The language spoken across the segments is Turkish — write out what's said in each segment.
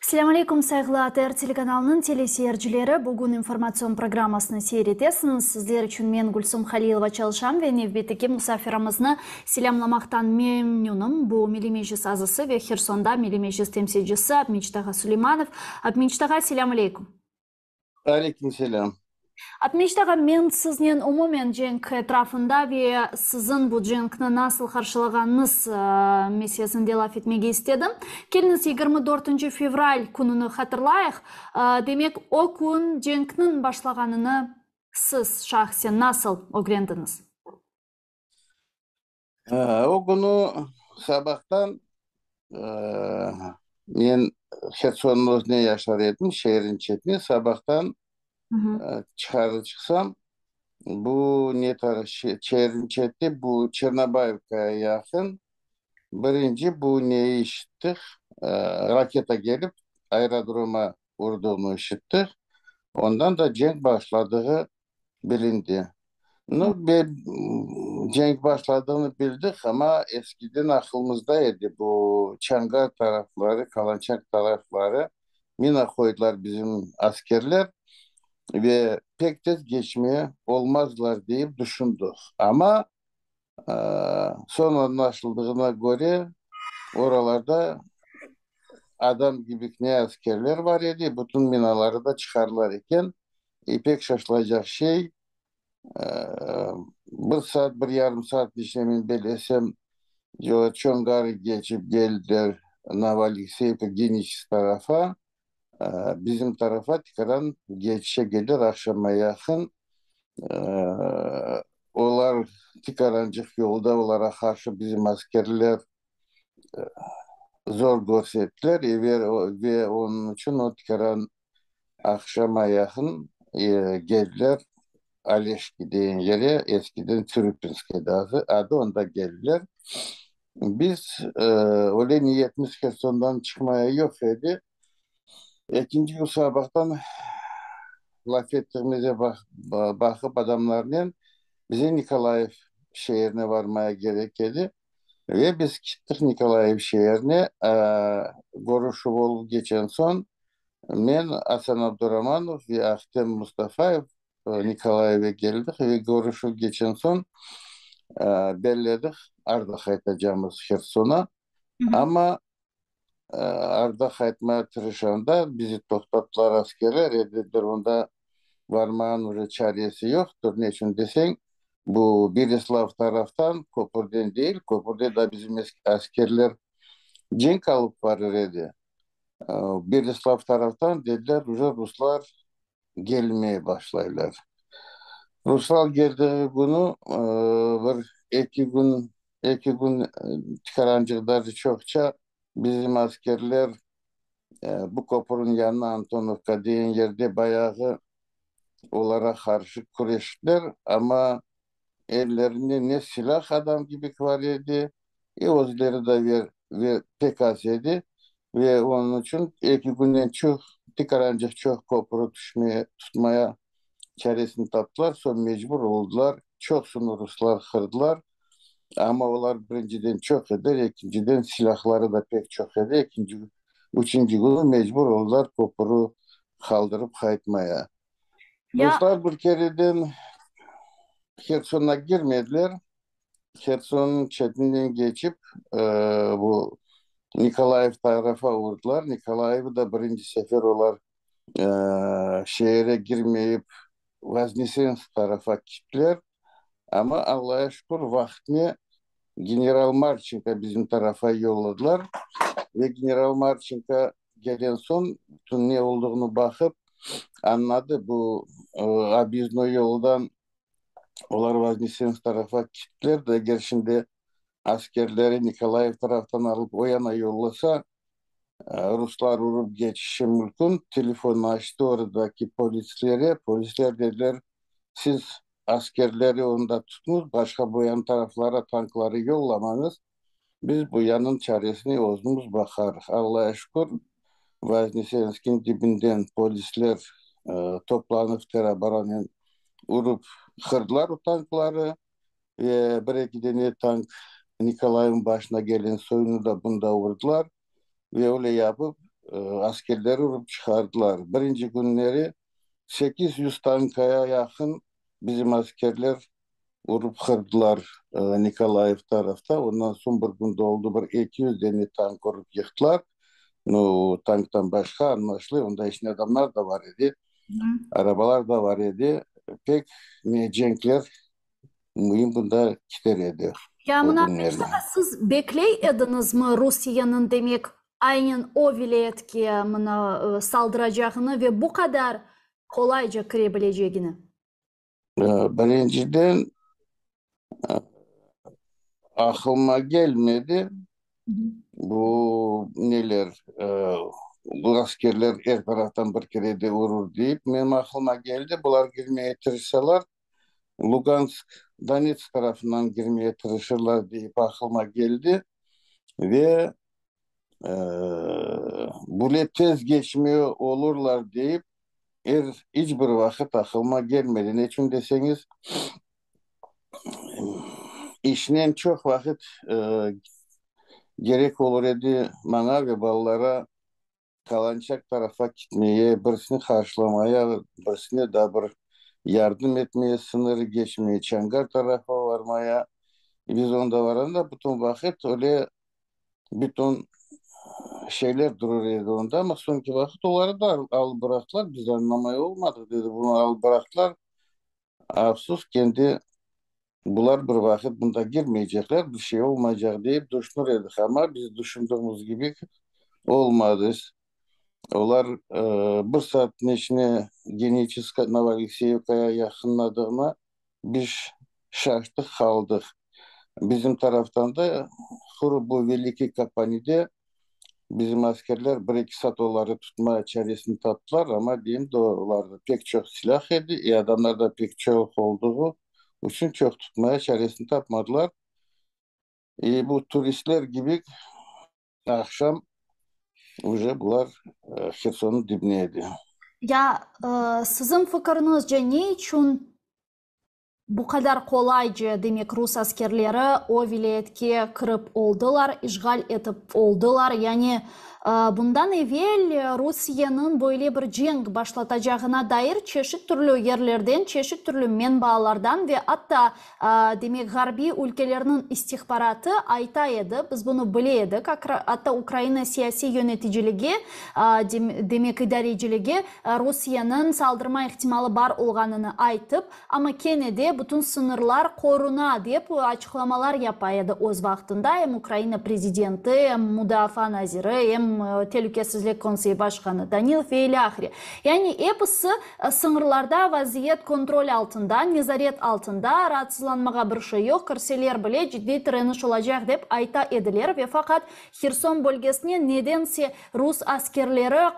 Assalamu alaikum saygılı ATR telekanalının teleseyircileri. Bugün informasyon programmasını seyretesiniz. Sizler için men Gülsüm Halilova çalışam ve nevbeteki musafirimizni selamlamaktan memnunum. Bu Milli Meclis azısı ve Khersonda Milli Meclis temsilcisi Abminchtaga Süleymanov. Abminchtaga selam alaikum. Aleyküm selam. Abminchtaga, men sizden umumen cenk etrafında ve sizin bu cenkni nasıl karşılagannız meselesinde laf etmege istedim. Keliniz 24 fevral kununu hatırlayık. Demek o kun cenknin başlaganını siz şahsen nasıl öğrendiniz? O günü sabahtan men Kherson'un özüne yaşar edim, şehrin chetine. Sabahtan çıkarı çıksam, bu ne tarafı şehrin chetine, bu Çernobayevka'ya yakın. Birinci bu neyi işittik? Raketa gelip aerodroma vurduğunu işittik. Ondan da cenk başladığı bilindi. Cenk başladığını bildik ama eskiden aklımızdaydı bu Çangar tarafları, Kalançak tarafları. Mina koydular bizim askerler ve pek tez geçmeye olmazlar deyip düşündük. Ama e, sonra anlaşıldığına göre oralarda adam gibi ne askerler var idi. Bütün minaları da çıkarlar iken pek şaşılacak şey. Bir saat, bir yarım saat işlemin belesem Çongar'ı geçip geldiler Navaliseype geniş tarafa. Bizim tarafa tıkaran geçişe gelir akşama yakın. Olar tıkarancık yolda olara karşı bizim askerler zor görsettiler. Ve onun için o tıkaran akşama yakın geldiler. Aleşki diyen yere eskiden Türüpinski adı onda geldiler. Biz öyle niyetimiz Kherson'dan çıkmaya yok idi. İkinci gün sabahtan laf ettiğimize bakıp adamlarla bize Nikolaev şehrine varmaya gerek idi. Ve biz gittik Nikolaev şehrine. Görüşü olup geçen son men Hasan Abdurrahmanov ve Ahtem Mustafaev Nikolaev'e geldik ve görüşü geçen son belledik Arda kaytacağımız Kherson'a. Ama Arda kaytmaya tırışanda bizi toktattılar askerler. Dediler onda varmağın çaresi yoktur. Ne için desen bu Birislav taraftan Koper'den değil. Koper'de de bizim eski askerler cenk alıp varır dedi. Birislav taraftan dediler Ruslar gelmeye başlayırlar. Ruslar geldiği günü iki gün çıkarancıkları çokça bizim askerler bu köprünün yanına Antonovka diyen yerde bayağı onlara karşı kuruştular ama ellerinde ne silah adam gibi var idi, özleri de pek az idi ve onun için iki günden çok çıkarancık çok köprü tutmaya çaresini taptılar. Sonra mecbur oldular. Çok Ruslar kırdılar. Ama onlar birinciden çok eder, ikinciden silahları da pek çok eder. Üçüncü günü mecbur oldular köprü kaldırıp kayıtmaya. Ya Ruslar bir kereden Kherson'a girmediler. Kherson'un çetinden geçip bu Nikolaev tarafa vurdular. Nikolaev'i de birinci sefer olar şehre girmeyip Vaznesens tarafa gittiler. Ama Allah'a şükür vaktini General Marchenko bizim tarafa yolladılar. Ve General Marchenko gelen son bütün ne olduğunu bakıp anladı. Bu Abizno yoldan olar Vaznesens tarafa gittiler de gerçinde askerleri Nikolaev taraftan alıp o yana yollasa Ruslar vurup geçişi mümkün. Telefonu açtı oradaki polislere. Polisler dediler siz askerleri onda tutunuz. Başka bu yan taraflara tankları yollamanız. Biz bu yanın çaresine özümüz bakar. Allah'a şükür Vaznesensk'in dibinden polisler toplanıp terabaranın vurup kırdılar o tankları. Bir iki tane tank Nikolay'ın başına gelen soyunu da bunda vurdular. Ve öyle yapıp askerleri vurup çıkardılar. Birinci günleri 800 tankaya yakın bizim askerler vurup kırdılar Nikolaev tarafta. Ondan sonra bir günde oldu bir 200 tane tank vurup yıktılar. No, tanktan başka anlaşılıyor. Onda içinde adamlar da var idi. Arabalar da var idi. Pek cenkler mühim bunda gider idi Ya o mına günlerde. Meksika siz bekley ediniz mi Rusya'nın demek aynen o vilayetke mına saldıracağını ve bu kadar kolayca kırabileceğini? Birinciden aklıma gelmedi. Bu neler bu askerler her taraftan bir kere de vurur deyip benim aklıma geldi. Bunlar girmeye tırışsalar Lugansk, Donetsk tarafından girmeye tırışırlar deyip aklıma geldi. Ve e, böyle tez geçmiyor olurlar deyip hiçbir vakit aklıma gelmedi. Ne için deseniz işinen çok vakit gerek olur idi bana ve ballara kalanacak tarafa gitmeye, birisini karşılamaya, birisine de bir yardım etmeye, sınırı geçmeye, Çangar tarafa varmaya. Biz onda varanda bütün vakit öyle bütün şeyler dururdu onda ama sonraki vakit onları da al bıraktılar. Biz anlamaya olmadı dedi. Bunu al bıraktılar. Afsus kendi bunlar bir vakit bunda girmeyecekler. Bir şey olmayacak deyip düşünürdük ama biz düşündüğümüz gibi olmadı. Onlar bir saatin içine Gençiska Novalikseyevka'ya yakınladığına biz şaştık kaldık. Bizim taraftan da bu Veliki Kapani'de bizim askerler bir iki saat onları tutma çaresini taptılar ama diyeyim de onlarda pek çok silah yedi. Adamlar da pek çok olduğu için çok tutmaya çaresini tapmadılar. Bu turistler gibi akşam уже bunlar Herson'un dibineydi. Ya sizin fikrinizce ne için bu kadar kolayca demek Rus askerleri o vilayetke kırıp oldular, işgal edip oldular. Yani bundan evvel Rusya'nın böyle bir cenk başlatacağına dair çeşit türlü yerlerden, çeşit türlü menbaalardan ve hatta demek Garbi ülkelerinin istihbaratı aytaydı. Biz bunu biliyorduk. Hatta Ukrayna siyasi yöneticiliği, demek idareciliği Rusya'nın saldırma ihtimali var olganını aytıp ama Kennedy bütün sınırlar koruna deyip açıklamalar yapaydı öz vaktinde. Hem Ukrayna prezidenti, hem müdafaa naziri, hem Təhlükəsizlik Konseyi Başkanı Danil Feylahri. Yani hepsi sınırlarda vaziyet kontrol altında, nezaret altında, rahatsızlanmağa bir şey yok. Kirseler bile ciddi direniş olacak deyip ayta edilir ve fakat Kherson bölgesine nedense Rus askerleri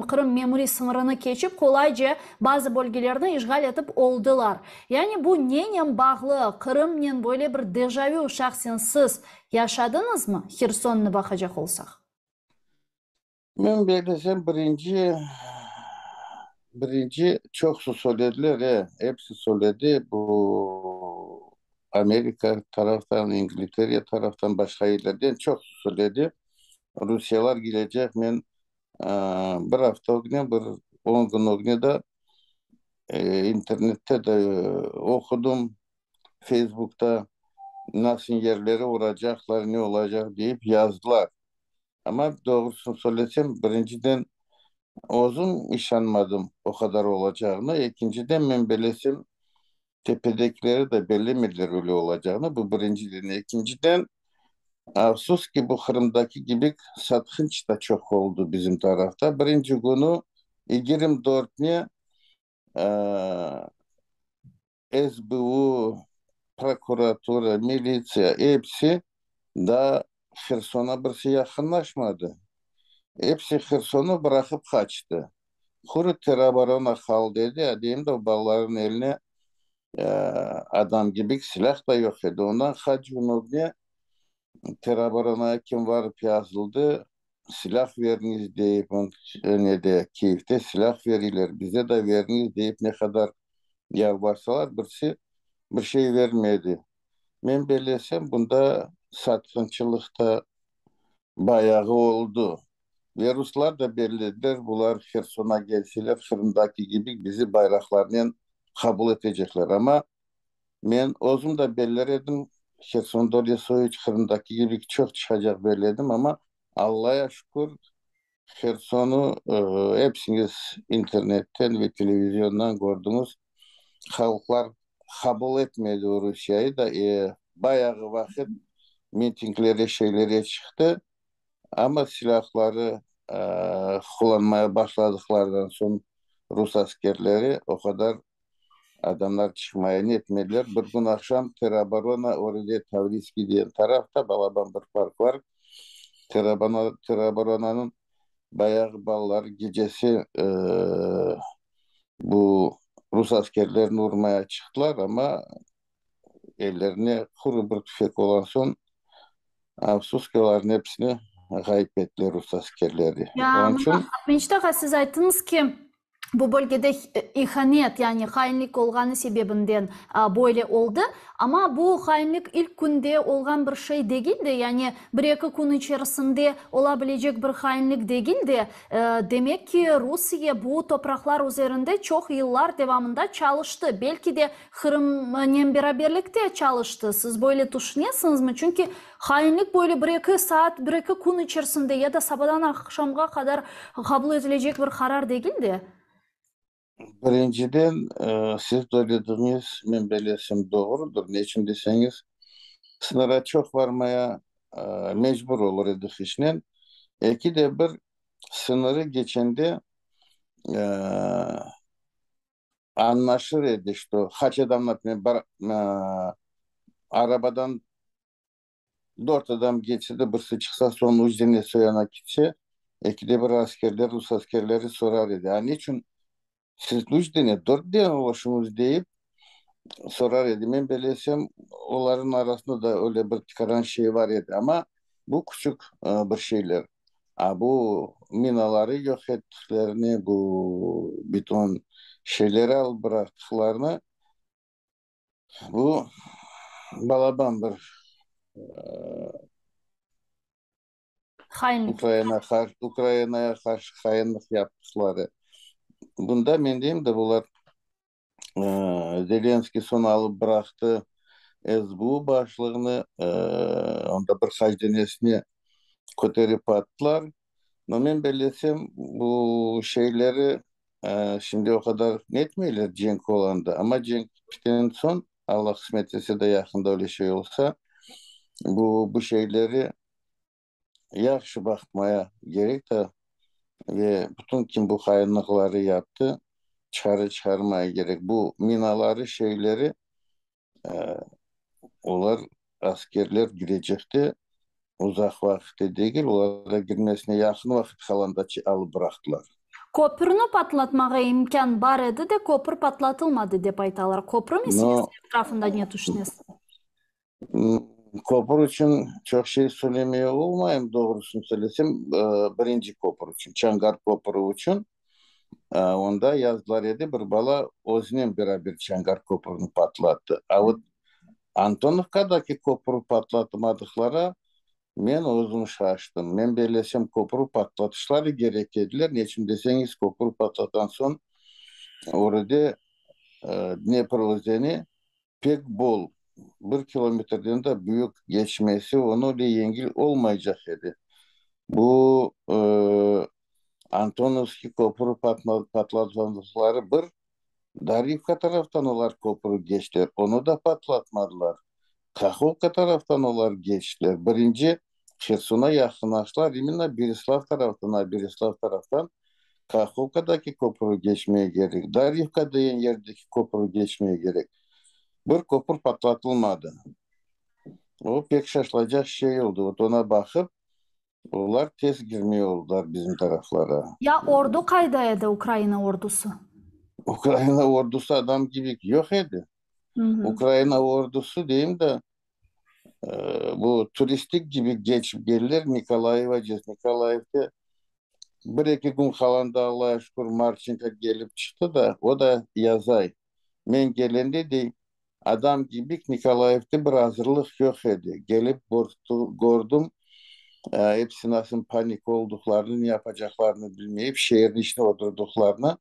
Kırım memuri sınırını geçip kolayca bazı bölgelerini işgal edip oldular. Yani bu neyle bağlı? Kırım'la böyle bir dejavu şahsen siz yaşadınız mı? Kherson'una bakacak olsak. Ben belirtsem birinci çok su söylediler ya. Hepsi söyledi. Bu Amerika taraftan, İngiltere taraftan başka yerlerden çok su söyledi. Rusyalar gelecek. Ben e, bir hafta o gün, bir 10 gün o gün de internette de okudum. Facebook'ta nasıl yerlere uğrayacaklar, ne olacak deyip yazdılar. Ama doğrusunu söylesem birinciden uzun işanmadım o kadar olacağını. İkinciden ben belesim tepedekileri de bellemediler öyle olacağını. Bu birinciden. İkinciden afsus ki bu Kırım'daki gibi satınç da çok oldu bizim tarafta. Birinci günü 24'üne SBU, prokuratura, militsiya hepsi daha Herson'a bir şey yakınlaşmadı. Hepsi Herson'u bırakıp kaçtı. Kuru Terabarona kal dedi. Ya diyeyim de o balların eline e, adam gibi silah da yok idi. Ondan Hacı Unobne Terabarona kim varıp yazıldı. Silah veriniz deyip ne de Kiev'te silah verirler. Bize de veriniz deyip ne kadar yalvarsalar bir şey vermedi. Ben belirlesem bunda satrançılıkta bayağı oldu. Ve Ruslar da belirlediler. Bunlar Herson'a gelseler Kırım'daki gibi bizi bayraklarıyla kabul edecekler. Ama ben özüm de belirledim. Herson'da öyle soyuç Kırım'daki gibi çok çıkacak belirledim ama Allah'a şükür Herson'u hepsiniz internetten ve televizyondan gördünüz. Halklar kabul etmedi Rusya'yı da bayağı vakit mitinglere şeylere çıktı. Ama silahları e, kullanmaya başladıklarından sonra Rus askerleri o kadar adamlar çıkmaya niyetmediler. Bir gün akşam Terabarona orada Tavriski diyen tarafta Balaban bir park var. Terabarona'nın bayağı ballar gecesi bu Rus askerlerini vurmaya çıktılar ama ellerine kuru bir tüfek olan son afsus ki onların hepsini kaybettiler Rus askerleri. Ya Onun mına için Ahmetçi siz ayttınız ki bu bölgede ihanet yani hainlik olğanı sebebinden böyle oldu. Ama bu hainlik ilk günde olğan bir şey değildi. Yani bir iki gün içerisinde olabilecek bir hainlik değildi. Demek ki Rusya bu topraklar üzerinde çok yıllar devamında çalıştı. Belki de Kırım'la beraberlikte çalıştı. Siz böyle düşünüyorsunuz mu? Çünkü hainlik böyle bir iki saat, bir iki gün içerisinde ya da sabahdan akşamga kadar kabul edilecek bir karar değildi. birinciden siz söylediğiniz ben belirtsem doğrudur. Ne için deseniz sınıra çok varmaya mecbur olur edik işten. İki de bir sınırı geçende e, anlaşır edi işte. Kaç adamla arabadan dört adam geçse de birisi çıksa sonra ucuzdan soyana gitse iki de bir askerler Rus askerleri sorar idi. Yani niçin siz ucuzdan dört diye ulaşımız deyip sorar idi. Ben belesem onların arasında da öyle bir çıkaran şey var idi ama bu küçük bir şeyler. Bu minaları yok ettiklerini, bu bütün şeyleri al bıraktıklarını bu balaban bir Hainlik. Ukrayna'ya karşı hainlik yaptıkları. Bunda ben diyeyim de bunlar Zelenski son alıp bıraktı SBU başlığını onda birkaç denesini kotarıp attılar. Ama ben belirtsem bu şeyleri şimdi o kadar netmiyorlar Cenk olanda. Ama Cenk bittikten son Allah kısmet etse de yakında öyle şey olsa bu şeyleri yaxşı bakmaya gerek de ve bütün kim bu hainlikleri yaptı çıkarmaya gerek. Bu minaları şeyleri e, onlar askerler girecekti. Uzak vakitte değil, onlara girmesine yakın vakit kalanda alıp bıraktılar. Köprünü patlatmağa imkan var edi de köprü patlatılmadı dep aytalar. Köprü meselesi No, etrafında ne düşünüyorsunuz? m, Kopur için çok şey söylemeye olmayayım doğrusunu söylesem. Birinci kopur için, Çangar kopuru için onda yazdılar idi bir bala özünün beraber Çangar kopurunu patlattı. Avut Antonovka'daki kopuru patlatmadıklara men özüm şaştım. Men belesem kopuru patlatışları gerekediler. Niçin deseniz kopuru patlatan son orada Dnepr özeni pek bol. Bir kilometreden de büyük geçmesi onu öyle yengil olmayacak idi. Bu Antonovski kopuru patlatmadıkları bir Darivka taraftan olar kopuru geçtiler. Onu da patlatmadılar. Kakhovka taraftan olar geçtiler. Birinci Cherson'a yakınlaştılar. Imенно Berislav taraftan Kakhovka'daki kopuru geçmeye gerek. Darivka diyen yerdeki kopuru geçmeye gerek. Bir kopur patlatılmadı. O pek şaşılacak şey oldu. Ona bakıp onlar tez girmiyor oldular bizim taraflara. Ya ordu kaydaydı Ukrayna ordusu. Ukrayna ordusu adam gibi yok idi. Hı hı. Ukrayna ordusu diyeyim de bu turistik gibi geçip gelirler Nikolaev'a. Nikolaev'de bir iki gün kalanda Allah'a şükür Marçinka gelip çıktı da o da yazay. Ben gelende de adam gibi Nikolaev'de bir hazırlık yok idi. Gelip gördüm Hepsi nasıl panik olduklarını, ne yapacaklarını bilmeyip şehrin içine oturduklarını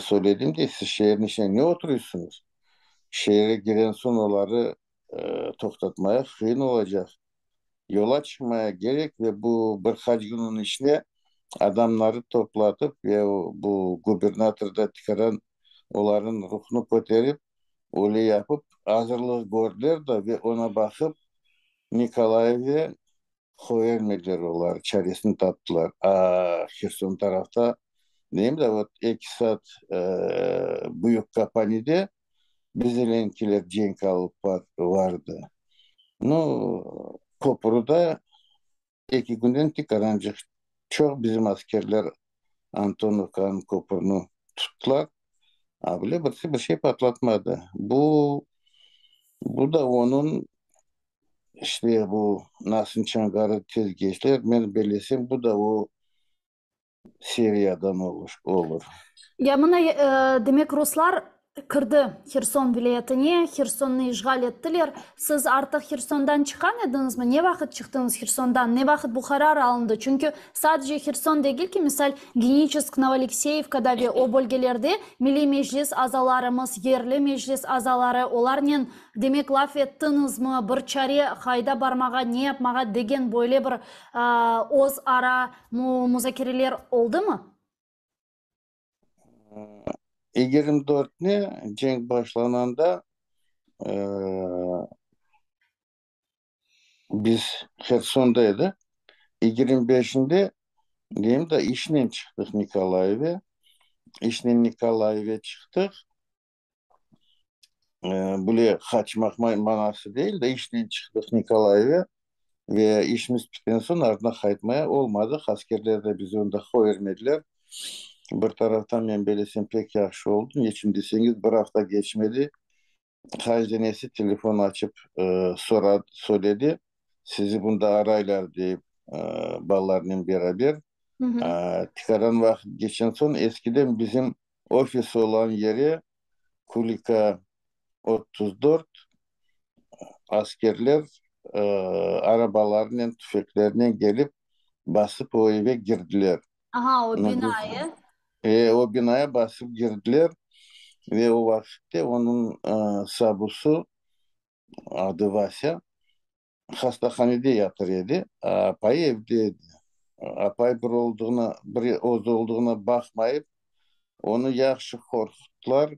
söyledim de siz şehrin içine ne oturuyorsunuz? Şehre giren sonoları toktatmaya kıyın olacak. Yola çıkmaya gerek ve bu birkaç günün içine adamları toplatıp ve bu gubernatörde çıkaran onların ruhunu kotarıp öyle yapıp hazırlığı gördüler de ve ona bakıp Nikolay'ı koyarmediler onlar. Çaresini taptılar. Kherson tarafta diyeyim de o 2 saat büyük kapanıydı. Bizimkiler cenk alıp vardı. No, Kopuru'da 2 günden tıkanacak. Çok bizim askerler Antonovka'nın kopurunu tuttular. Abi bir şey patlatmadı. Bu da onun işte bu Nasın Çangarı tez geçler. Ben belesem bu da o seriyadan olur. Ya mına demek Ruslar kırdı Xerson vilayetine, Xerson'u işgal ettiler. Siz artık Xerson'dan çıkan ediniz mi? Ne vakit çıktınız Xerson'dan? Ne vakit bu karar alındı? Çünkü sadece Xerson değil ki misal Geniçesk, Novoalexeyevka'da ve o bölgelerde Milli Meclis azalarımız, yerli meclis azaları olarla demek laf ettiniz mi? Bir çare hayda barmağa ne yapmağa degen böyle bir oz ara muzakereler oldu mu? 24'ne cenk başlananda biz Herson'daydı. 25'inde diyeyim de işten çıktık Nikolayev'e. İşten Nikolayev'e çıktık. Buraya kaçmak manası değil de işten çıktık Nikolayev'e. Ve işimiz bittikten sonra ardına kayıtmaya olmadı. Askerler de bizi onda koyvermediler. Bir taraftan ben belesem pek yaxşı oldum. Geçim deseniz bir hafta geçmedi. Hazinesi telefon açıp söyledi. Sizi bunda araylar deyip e, ballarının beraber. Hı hı. Çıkaran vakit geçen son eskiden bizim ofis olan yeri Kulika 34 askerler e, arabalarının tüfeklerine gelip basıp o eve girdiler. Aha o Onu biz, binayı. o binaya basıp girdiler ve o vakitte onun sabusu adı Vasya hastahanede yatırıyordu. Apay evdeydi. Apay bir olduğuna bakmayıp onu yaxşı korkuttular.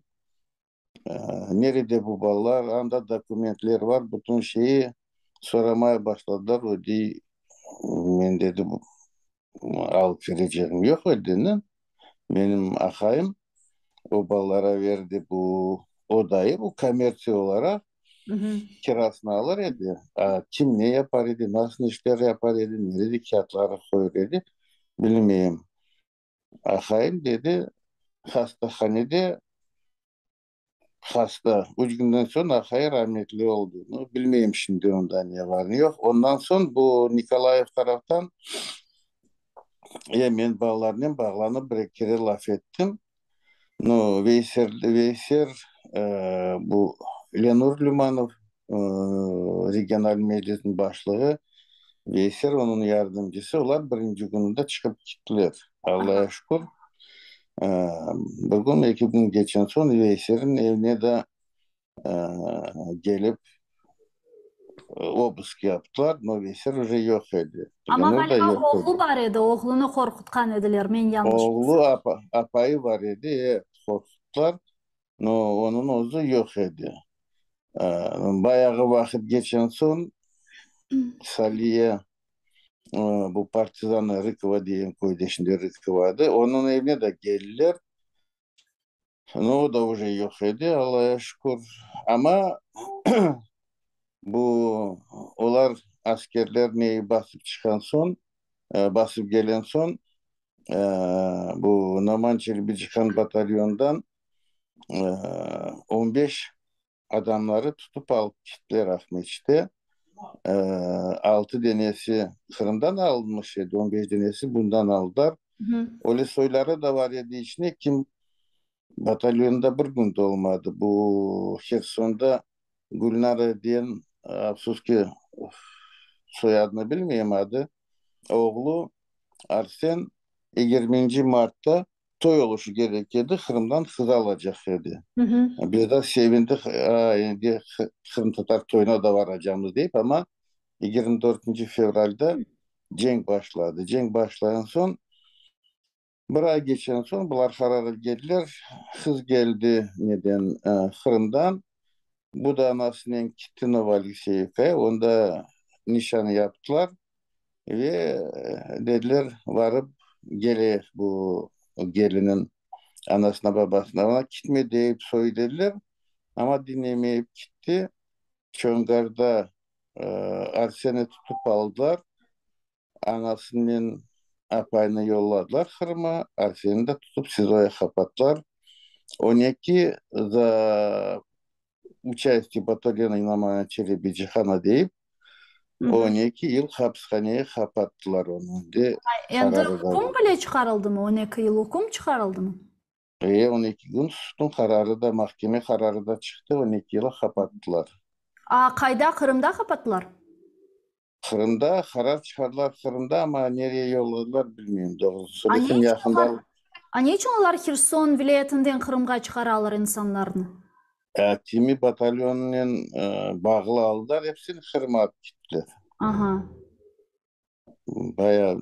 Ee, Nerede bu ballar? Anda dokumentler var. Bütün şeyi soramaya başladılar. O di ben dedi bu alıp vereceğim yok ödenin. Benim akayım o ballara verdi bu odayı. Bu komersiye olarak Hı hı. kirasını alır idi. Kim ne yapar idi, nasıl işler yapar idi, nerede kağıtları koyar idi bilmeyeyim. Akayım dedi hastahanede hasta. 3 günden sonra Akay rahmetli olduğunu bilmeyeyim şimdi ondan ne var ne yok. Ondan sonra bu Nikolaev taraftan Yemen bağlarının bağlanıp bir kere laf ettim. No, Veysel bu Lenur Lümanov regional meclisin başlığı Veysel onun yardımcısı olan birinci gününde çıkıp gittiler. Allah'a Aha. şükür. E, Bugün 2 gün geçen son Veysel'in evine de e, gelip obısk yaptılar. No Veysel уже yok idi. Ama Lenur da galiba yok oğlu idi. var idi. Oğlunu korkutkan ediler. Men yanlış Oğlu bilsem. apayı var idi. Korkuttular. No, onun ozu yok idi. Ee, Bayağı vakit geçen son Salih'e e, bu partizan Rıkıva diyen koydeşinde Rıkıva'dı. Onun evine de geldiler. No, o da уже yok idi Allah'a şükür. Ama bu olar askerler neyi basıp çıkan son basıp gelen son e, bu Namançeli Bicikan batalyondan e, 15 adamları tutup alıp gittiler Ahmetçik'te. 6 denesi Kırım'dan alınmış idi. 15 denesi bundan aldılar. Hı hı. Öyle soyları da var idi içine kim batalyonda bir günde olmadı. Bu Herson'da Gülnar diyen afsus ki soyadını bilmeyeyim adı. oğlu Arsen 20. Mart'ta toy oluşu gerekiyordu. Kırım'dan kız alacak dedi. Hı hı. Biz de sevindik. Şimdi Kırım Tatar toyuna da varacağımız deyip ama 24. fevralda cenk başladı. Cenk başlayan son bir ay geçen son bunlar karara geldiler. Kız geldi neden Kırım'dan. Bu da anasının gitti Novalixevka'ya. Onda nişanı yaptılar ve dediler varıp gele bu gelinin anasına babasına ona gitme deyip söylediler ama dinlemeyip gitti. Çöngar'da Arsen'i tutup aldılar. Anasının apayını yolladılar Kırım'a. Arsen'i de tutup Sizo'ya kapattılar. 12 за участие батальона İnamaya Çelebi Cihan'a deyip Hı hı. 12 yıl hapishaneye kapattılar onu. De Endi kararı da hukum bu. bile çıkarıldı mı? 12 yıl hukum çıkarıldı mı? 12 gün tutun kararı da mahkeme kararı da çıktı. 12 yıla kapattılar. Kayda Kırım'da kapattılar. Kırım'da karar çıkardılar Kırım'da ama nereye yolladılar bilmiyorum doğrusu. A ne Söylesem için onlar, yakında a ne için onlar Kherson vilayetinden Kırım'a çıkaralar insanlarını? Timi batalyonunun bağlı aldılar. Hepsini Kırım'a atıp gittiler. Aha. Bayağı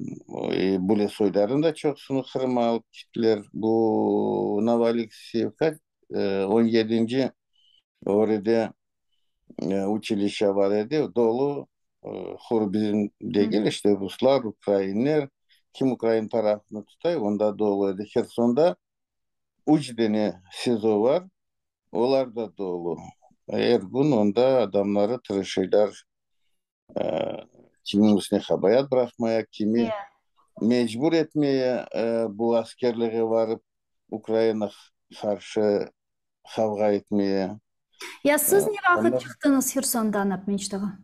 Bule soylarını da çoksunu Kırım'a alıp gittiler. Bu Navalik Sivkat 17. orada училище var idi. Dolu hor bizim Hı. değil işte Ruslar, Ukraynalar kim Ukrayna tarafını tutuyor onda dolu idi. Kherson'da Ucdeni SİZO var. Onlar da dolu. Ergun onda adamları tırışırlar. E, Kimin üstüne habayat bırakmaya, kimi İyi. mecbur etmeye bu askerlere varıp Ukrayna karşı kavga etmeye. Ya siz ne vakit Onlar çıktınız Kherson'dan Apmençtağa?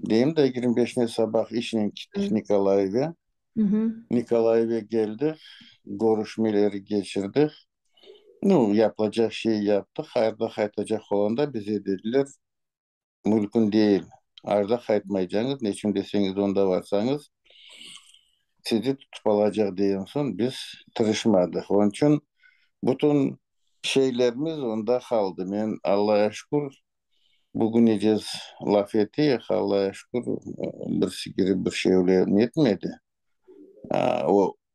diyeyim de 25'ine sabah işine gittik Hı Nikolayev'e. hı. Nikolayev'e geldik. Görüşmeleri geçirdik. No, yapılacak şeyi yaptık. Hayırda kaytacak olan da bize dediler. Mümkün değil. Hayırda kaytmayacaksınız. Ne için deseniz onda varsanız sizi tutup alacak diyen son biz tırışmadık. Onun için bütün şeylerimiz onda kaldı. Ben Allah'a şükür bugün yiyeceğiz laf etti. Allah'a şükür bir sigiri bir şey öyle etmedi.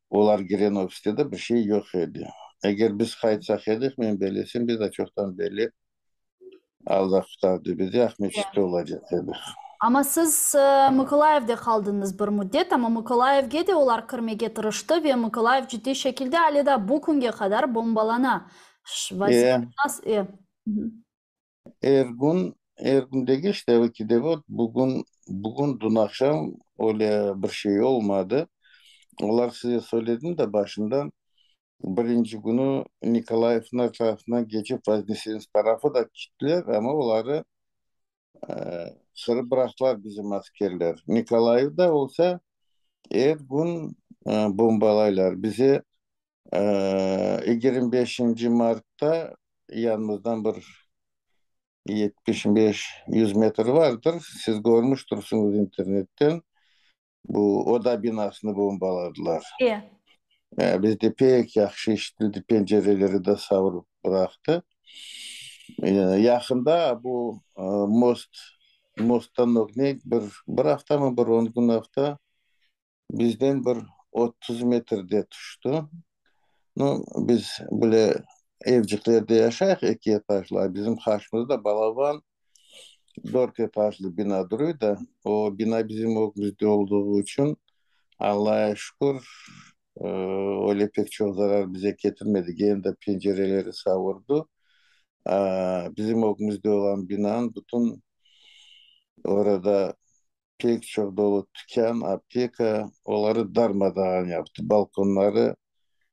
Olar giren ofiste bir şey yok idi. Eğer biz kayıtsak edik, ben bellesin biz de çoktan belli Allah kurtardı bizi Ahmetçik'te olacak dedik. Ama siz Mykolаev'de kaldınız bir müddet ama Mykolаev'ge de olar kirmege tırıştı ve Mykolaiv ciddi şekilde hali da bu günge kadar bombalana. Vaziyet E, nasıl? Hı hı. Ergun'daki işte ki de bugün dün akşam öyle bir şey olmadı. Onlar size söyledim de başından birinci günü Nikolaev'ın tarafından geçip Vaznisiniz tarafı da gittiler ama onları sırı bıraktılar bizim askerler. Nikolaev'de olsa Ergun bombalaylar. Bizi 25. Mart'ta yanımızdan bir 75-100 metre vardır. Siz görmüştürsünüz internetten. Bu oda binasını bombaladılar. İyi. Biz de pek yaxşı işitildi. Pencereleri de savurup bıraktı. Yakında bu mosttan ne bir hafta mı bir 10 gün hafta bizden bir 30 metrede düştü. No, biz böyle evciklerde yaşayak iki etajlı. Bizim karşımızda Balaban 4 etajlı bina duruyor da o bina bizim okulumuzda olduğu için Allah'a şükür öyle pek çok zarar bize getirmedi. Gene de pencereleri savurdu. Bizim okulumuzda olan binanın bütün orada pek çok dolu dükkan, apteka, onları darmadağın yaptı. Balkonları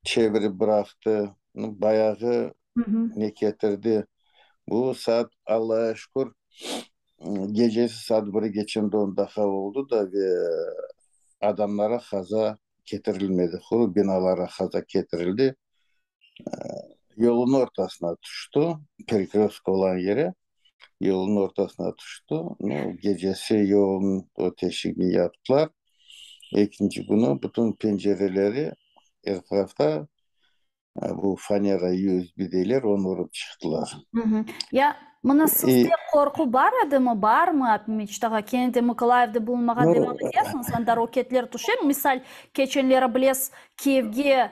çevirip bıraktı. Bayağı Hı hı. ne getirdi. Bu saat Allah'a şükür gecesi saat 1'i geçen 10 dakika oldu da ve adamlara kaza getirilmedi. Kuru binalara kaza getirildi. Yolun ortasına düştü. Perikrosk olan yere yolun ortasına düştü. No, gecesi yoğun o teşhimi yaptılar. İkinci günü bütün pencereleri her tarafta bu fanera USB deyler onu vurup çıktılar. Ya mına sizde E, korku var mı? Var mı Apimiçtağa? Kendi Mykolaev'de bulunmağa devam ну, ediyorsunuz. Anda roketler tuşur. Misal keçenleri biles Kiev'ge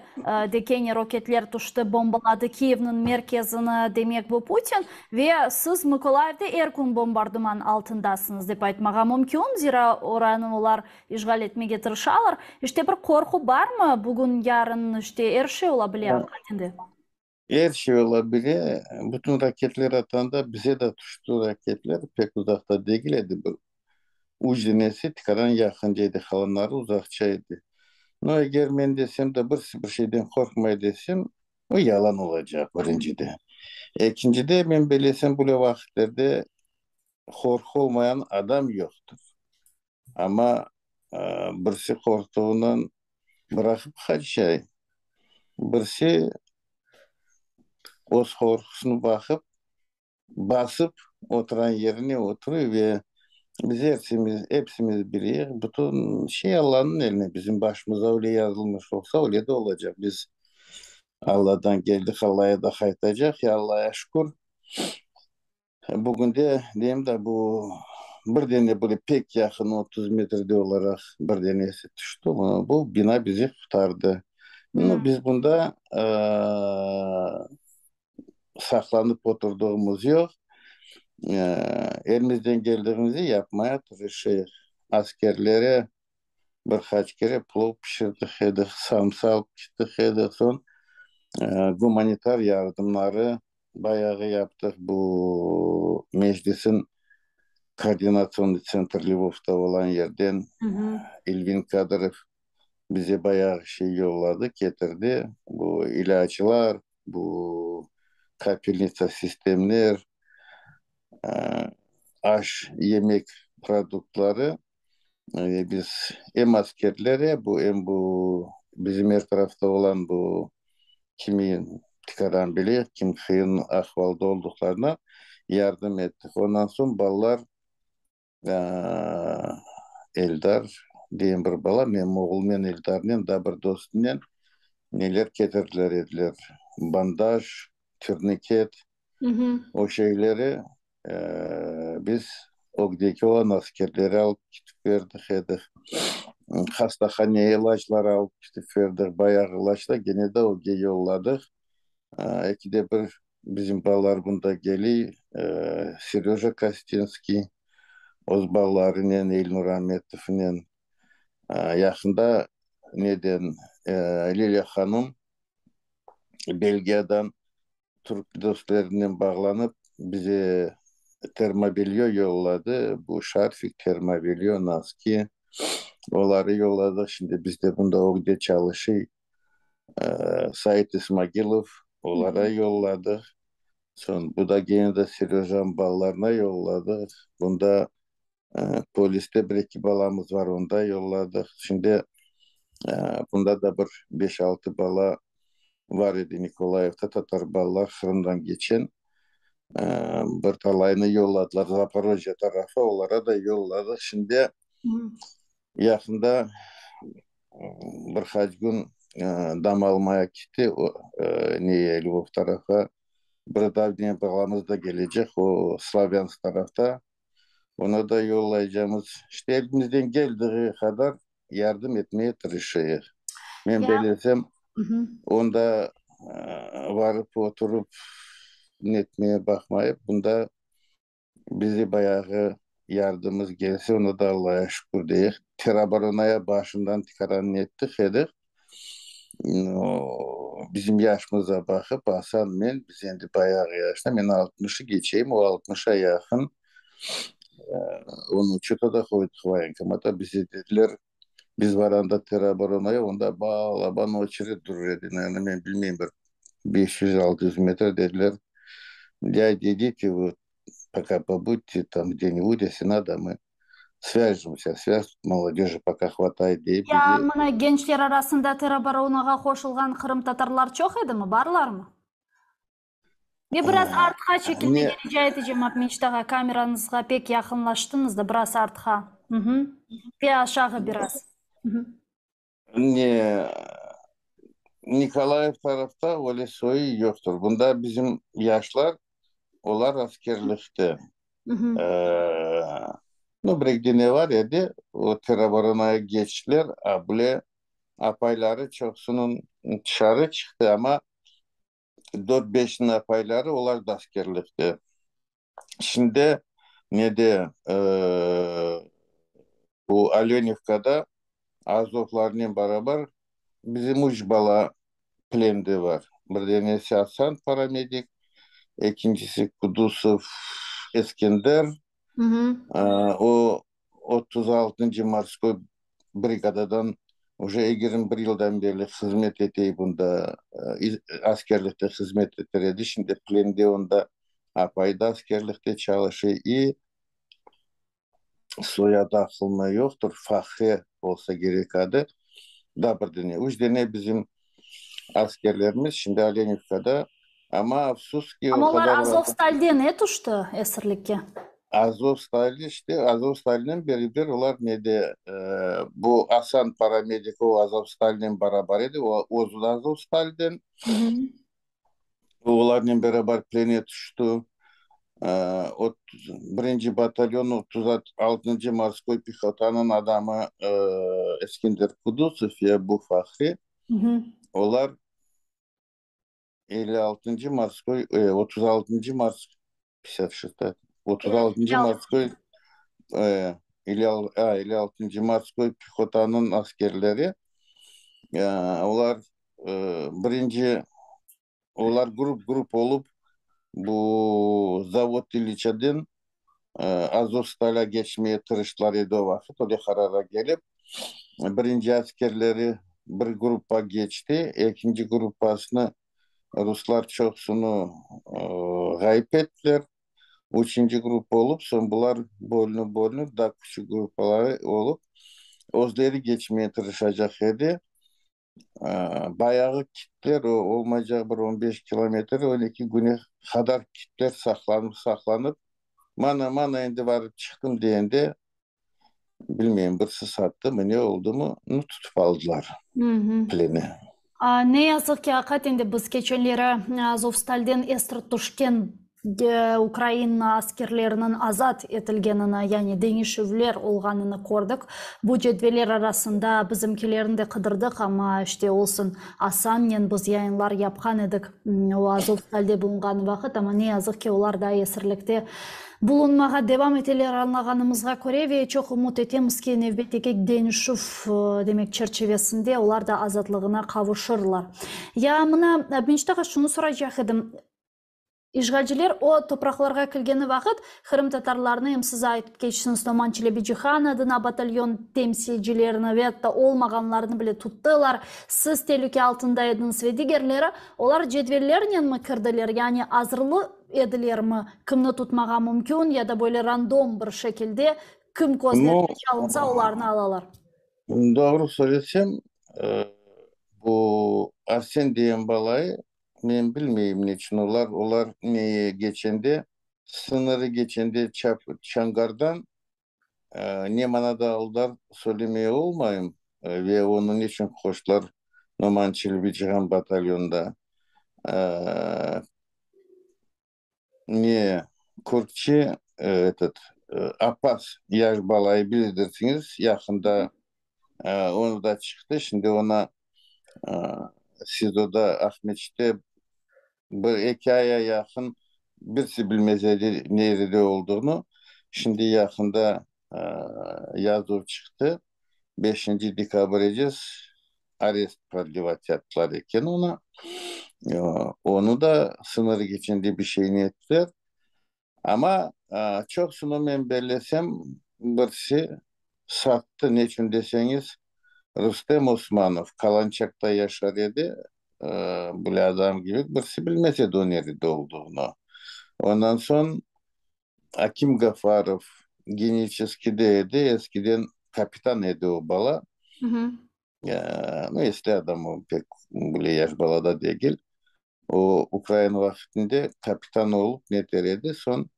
dekeni roketler tuştu bombaladı Kiev'nin merkezini demek bu Putin ve siz Mykolaev'de erkun bombardıman altındasınız dep aytmağa mümkün. Zira oranı olar işgal etmeye tırışalар. İşte bir korku var mı? Bugün yarın işte her şey olabilir. her şey olabilir. Bütün raketler atanda bize de tuştu raketler. Pek uzakta değildi. Bu ucunesi tikaran yakıncaydı. Kalanları uzakçaydı. No, eğer ben desem de bir şeyden korkmay desem o yalan olacak birincide. İkincide ben belesem bu vakitlerde korku olmayan adam yoktur. Ama e, birisi korktuğundan bırakıp kaçıyor. Birisi o korkusunu bakıp basıp oturan yerine oturuyor ve biz hepsimiz biri. Bütün şey Allah'ın eline bizim başımıza öyle yazılmış olsa öyle de olacak. Biz Allah'tan geldik Allah'a da kaytacak ya Allah'a şükür. Bugün de diyeyim de bu bir tane böyle pek yakın 30 metrede olarak bir tanesi düştü. Bu bina bizi kurtardı. Biz bunda saklanıp oturduğumuz yok. Elimizden geldiğimizi yapmaya çalışıyoruz. Askerlere birkaç kere plov pişirdik edik, samsa pişirdik edik. Son humanitar yardımları bayağı yaptık. Bu meclisin koordinasyon sentri Lvov'da olan yerden İlvin Kadırov bize bayağı şey yolladı, getirdi. Bu ilaçlar, bu kapelnitsa sistemler, e, aş, yemek produktları biz hem askerlere bu bizim her tarafta olan bu kimin tikadan bilir, kim kıyın ahvalda olduklarına yardım ettik. Ondan sonra ballar Eldar diyen bir bala, men oğul Eldar'ın da bir dostundan neler getirdiler ediler. Bandaj, turniket, o şeyleri biz Ogdeki olan askerleri alıp gidip verdik edik. Hastahaneye ilaçlar alıp gidip verdik. Bayağı ilaçla gene de Og'e yolladık. İkide bir bizim ballar bunda geliyor. Serежа Kostinski, o'z ballarının Elnur Ahmetov'un yakında neden Lilya Hanım Belgiyadan Türk dostlarından bağlanıp bize termobilyo yolladı. Bu Şarfik termobilyo Naski. Onları yolladık. Şimdi biz de bunda orada çalışıyor. Sait İsmagilov onlara yolladık. Son, bu da gene de Serojan ballarına yolladık. Bunda poliste bir iki balamız var onda yolladık. Şimdi e, bunda da bir beş altı bala var idi Nikolayev'da Tatar ballar Kırım'dan geçen. E, bir talayını yolladılar Zaporojye tarafı onlara da yolladık. Şimdi yakında birkaç gün dam almaya gitti. Niye Lvov tarafa. Bir davdiyen balamız da gelecek o Slavyansk tarafta. Ona da yollayacağımız işte elimizden geldiği kadar yardım etmeye çalışıyoruz. Ben Ya. belirtsem onda varıp oturup netmeye bakmayıp bunda bizi bayağı yardımımız gelse ona da Allah'a şükür deyik. Terabaronaya başından tikaran ettik edik. Bizim yaşımıza bakıp Hasan men biz endi bayağı yaşta men 60'ı geçeyim o 60'a yakın onun uçuta da koyduk vayenkamata bizi dediler biz varanda terabaronaya onda bağlaban o çiri durur edin. Yani ben bilmeyeyim bir 500-600 metre dediler. Я идите вы пока побудьте там где-нибудь, если надо, мы свяжемся. Связь молодежи пока хватает deyip Ya bizi mına gençler arasında terabaronağa koşulgan Kırım Tatarlar çok edi mi? Barlar mı? Ve biraz artha şekilde ne rica edeceğim Apimiçtağa kameranızga pek yakınlaştınız da biraz artha. Bir aşağı biraz. Hı hı. Ne, Nikolaev tarafta öyle soy yoktur. Bunda bizim yaşlar olar askerlikte. Hı hı. Ee, no ne var ya o terabarına geçtiler. Abule apayları çoksunun dışarı çıktı ama 4-5'in apayları olar da askerlikte. Şimdi ne de bu Alyonivka'da Azovlarla beraber bizim Ujbala plende var. Bir tanesi Hasan paramedik, ikincisi Kudusov Eskender. Hı hı. O 36. Morской brigadadan уже 21 yıldan beri hizmet ettiği bunda askerlikte hizmet ettirdi. Şimdi plende onda apayda askerlikte çalışıyor. İyi soyadı aklıma yoktur. Fahri olsa gerek adı. Da bir dene. Üç dene bizim askerlerimiz şimdi Alenivka'da. Ama afsus ki o Ama onlar kadar vakit Azovstal'de ne tuştu esirlikке? Azovstal işte Azovstal'in beridir olar ne de bu Hasan paramedik o Azovstal'in beraber idi. O Azovstal'den Hı hı. olarla beraber plene düştü. O birinci batalyon 36. Morской pехотанın adamı Eskender Kudusov ya bu Fahri. Hı hı. Olar 56. Morской 36. Mors 56 36. Ya, Morской e, 56. Morской pехотанın askerleri olar birinci olar grup olup bu Zavod İliç'den Azovstal'a geçmeye tırıştılar idi o vakit. O karara gelip birinci askerleri bir grupa geçti. İkinci grupasını Ruslar çoksunu gayip ettiler. Üçüncü grup olup son bunlar bölünüp daha küçük grupları olup özleri geçmeye tırışacak idi. Bayağı kitler o olmayacak bir 15 kilometre 12 güne kadar kitler saklanıp mana indi varıp çıktım diyende bilmeyen birisi sattı mı ne oldu mu onu tutup aldılar hı hı. pleni. Ne yazık ki hakikaten de biz geçenleri Azovstal'den esir düşken Ukrayna askerlerinin azat etilgenini yani denişivler olganını gördük. Bu cetveler arasında bizimkilerini de kıdırdık ama işte olsun Asan'la biz yayınlar yapkan edik o Azovstal'de bulungan vakit ama ne yazık ki onlar da esirlikte bulunmağa devam eteler anlaganımızga göre ve çok umut etemiz ki növbеттeki denişiv demek çerçevesinde onlar da azatlığına kavuşurlar. Ya mına Binçtağa şunu soracak edim. İşgalciler o topraklarga kelgeni vakit Kırım Tatarlarını hem siz aytıp geçsiniz Noman Çelebijihan adına batalyon temsilcilerini ve hatta olmaganlarını bile tuttular. Siz tehlike altında ediniz ve diğerleri olar cedvellerine mi kirdiler? Yani azırlı ediler mi? Kimni tutmağa mümkün ya da böyle random bir şekilde kim Ну, gözlerine çalınsa olarını alalar. doğru söylesem e, bu Arsen diyen balayı ben bilmeyeyim niçin olar neye geçende sınırı geçende Çangar'dan Neman'a da aldılar söylemeye olmayayım ve onun için koştular Numan Çelebi Cihan batalyonda. E, niye? Kurtçı Abbas yaş balayı bilirsiniz. Yakında onu da çıktı. Şimdi ona e, Sido'da Ahmetçik'te bir iki aya yakın birisi bilmezdi nerede olduğunu. Şimdi yakında yazı çıktı. 5. dekabreciz arest продлевать yaptılar iken ona. Onu da sınır geçindi bir şeyini ettiler. Ama çok sunu ben bellesem birisi sattı. Ne için deseniz Rüstem Osmanov Kalançak'ta yaşar idi. Bu adam gibi birisi bilmese de o nerede olduğunu. Ondan sonra Akim Gafarov Geniçeski'deydi. Eskiden kapitan idi o bala. Hı hı. No eski adam o pek böyle yaş balada değil. O Ukrayna vaktinde kapitan olup ne deredi. Son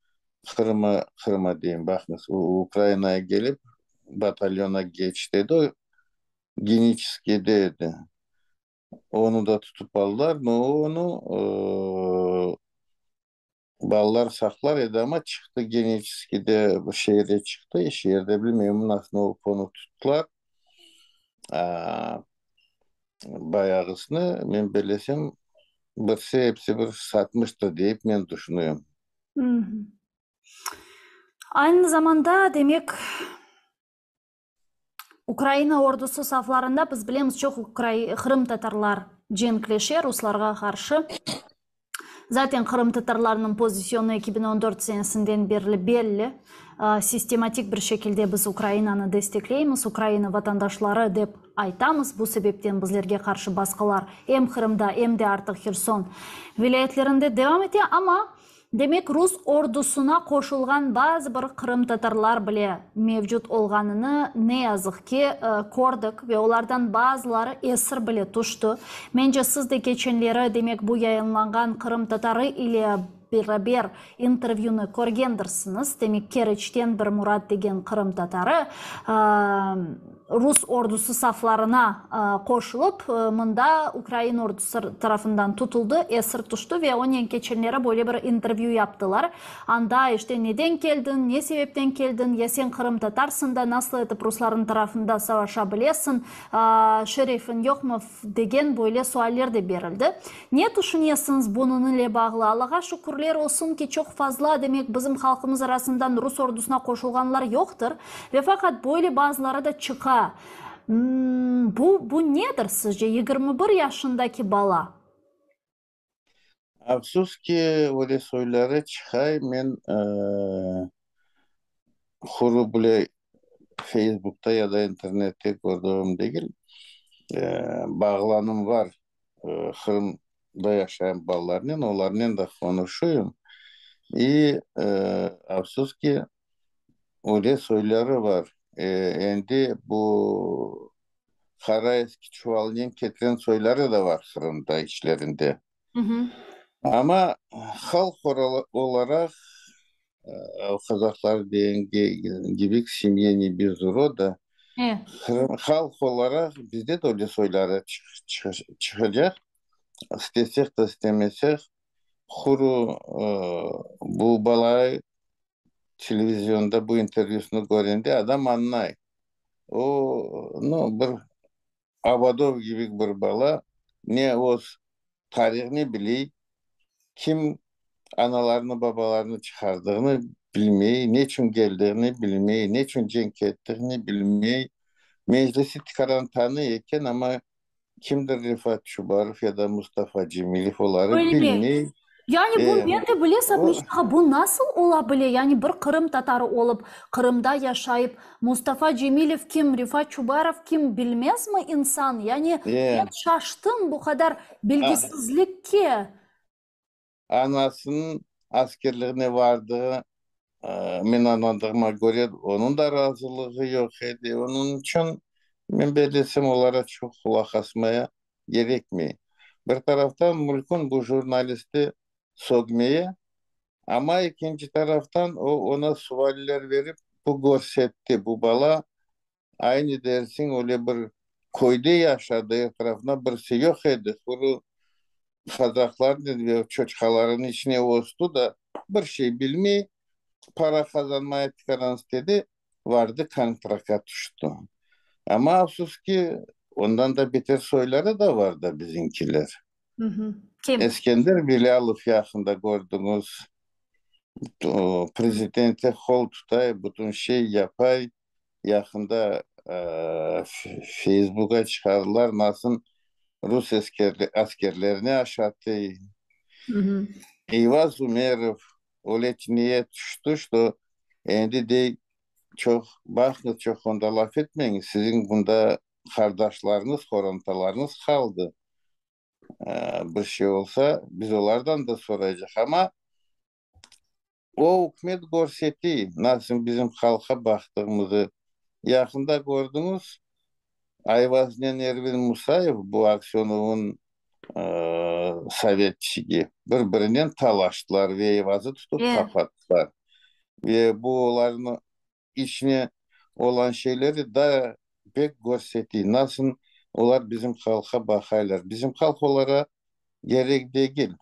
Kırım'a diyeyim bakınız. O Ukrayna'ya gelip batalyona geç dedi. Geniçski'deydi. Onu da tutup aldılar. No, onu ballar saklar edi ama çıktı Geniçski'de bu şehirde çıktı. Şehirde bilmiyorum nasıl olup onu tuttular. Aa, bayağısını men belesem birisi hepsi bir satmıştı deyip men düşünüyorum. Aynı zamanda demek Ukrayna ordusu saflarında biz bilemiz çok Kırım Tatarlar cenkleşe Ruslarga karşı. Zaten Kırım Tatarlarının pozisyonu 2014 senesinden beri belli. Sistematik bir şekilde biz Ukrayna'nı destekleyiz. Ukrayna vatandaşları dep aytamız. Bu sebepten bizlerge karşı baskılar hem Kırım'da hem de artık Kherson vilayetlerinde devam ediyor ama demek Rus ordusuna koşulgan bazı bir Kırım Tatarlar bile mevcut olganını ne yazık ki gördük ve onlardan bazıları esir bile tuttu. Bence siz de geçenleri demek bu yayınlangan Kırım Tatarı ile beraber intervyunu көргендірсіңіз. Demek Kereç'ten bir Murat degen Kırım Tatarı Rus ordusu saflarına koşulup mında Ukrayna ordusu tarafından tutuldu, esir tuttu ve onun geçenlere böyle bir interview yaptılar. Anda işte neden geldin, ne sebepten geldin, ya sen Kırım Tatarsın da nasıl edip Rusların tarafında savaşabilirsin, şerefin yok mu degen böyle sualler de verildi. Ne düşünüyorsunuz bunun ile bağlı? Allah'a şükürler olsun ki çok fazla demek bizim halkımız arasından Rus ordusuna koşulganlar yoktur ve fakat böyle bazıları da çıkar. Bu nedir sizce? 21 yaşındaki bala. Afsus ki öyle soyları çıkay men huru bile Facebook'ta ya da internette gördüğüm değil. Bağlanım var. Kırım'da yaşayan ballarının onlarla da konuşuyorum. İyi afsus ki öyle soyları var. Endi bu kara eski çuvalının ketiren soyları da var Kırım'da içlerinde. Hı hı. Ama halk olarak Kazaklar diyen gibi Simyeni bir zor da Evet. halk olarak bizde de öyle soylara çıkacak. İstesek de istemesek kuru bu balay televizyonda bu intervyusunu görende adam anlay. O no bir Abadov gibi bir bala ne o tarihini biliyor, kim analarını babalarını çıkardığını bilmeyi, ne için geldiğini bilmeyi, ne için cenk ettiğini bilmeyi, meclisi karantanı iken ama kimdir Rifat Çubarov ya da Mustafa Cemilov onları Öyle mi? bilmeyi. Yani bu E, ben de bilesem o, işte bu nasıl olabilir? Yani bir Kırım Tatarı olup Kırım'da yaşayıp Mustafa Cemilov kim, Rifat Çubarov kim bilmez mi insan? Yani ben e, şaştım bu kadar a- bilgisizlik ki. anasının askerliğine vardığı men anladığıma göre onun da razılığı yok idi. Onun için ben belirtsem onlara çok kulak asmaya gerekmiyor. Bir taraftan Mulkun bu jurnalisti sogmaya ama ikinci taraftan ona sualler verip bu görsetti. Bu bala aynı dersin öyle bir koydu yaşadığı etrafına bir şey yok idi. Kuru Kazaklar dedi çocukların içine oldu da bir şey bilmeyi para kazanmaya tıkanan dedi vardı kontraka düştü. Ama afsus ki ondan da beter soyları da vardı bizimkiler. Hı hı. Kim? Eskender Bilalov yakında gördünüz. O, prezidente hol tutay, bütün şey yapay. Yakında Facebook'a çıkardılar. Nasıl Rus askerlerini aşattı. Hı hı. Eyvaz Umerov öyle düştü, что endi de çok bakın çok onda laf etmeyin. Sizin bunda kardeşleriniz, horontalarınız kaldı. Bir şey olsa biz onlardan da soracak ama o hükümet görseti nasıl bizim halka baktığımızı yakında gördünüz. Ayvaznen Erbil Musayev bu aksiyonun sovetçisi birbirinden talaştılar ve Ayvaz'ı tutup Evet. kapattılar. Ve bu olanın içine olan şeyleri da pek görseti. Nasıl olar bizim halka bakaylar. Bizim halk olara gerek değil.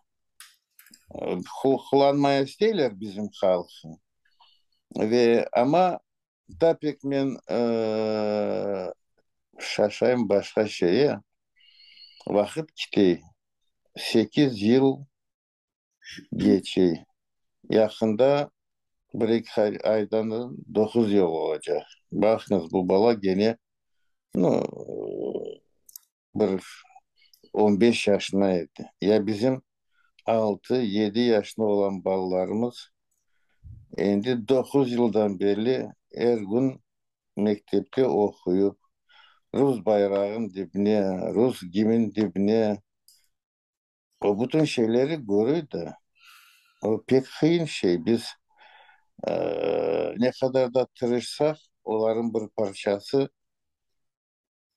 Kullanmaya isteyler bizim halkı. Ve ama da pek men şaşayım başka şeye. Vakit gitti. 8 yıl geçi. Yakında bir iki aydan 9 yıl olacak. Bakınız bu bala gene no, bir 15 yaşındaydı. Ya bizim 6-7 yaşında olan balalarımız şimdi 9 yıldan beri her gün mektepte okuyup Rus bayrağın dibine, Rus gimin dibine o bütün şeyleri görüyor da o pek kıyın şey. Biz ne kadar da tırışsak onların bir parçası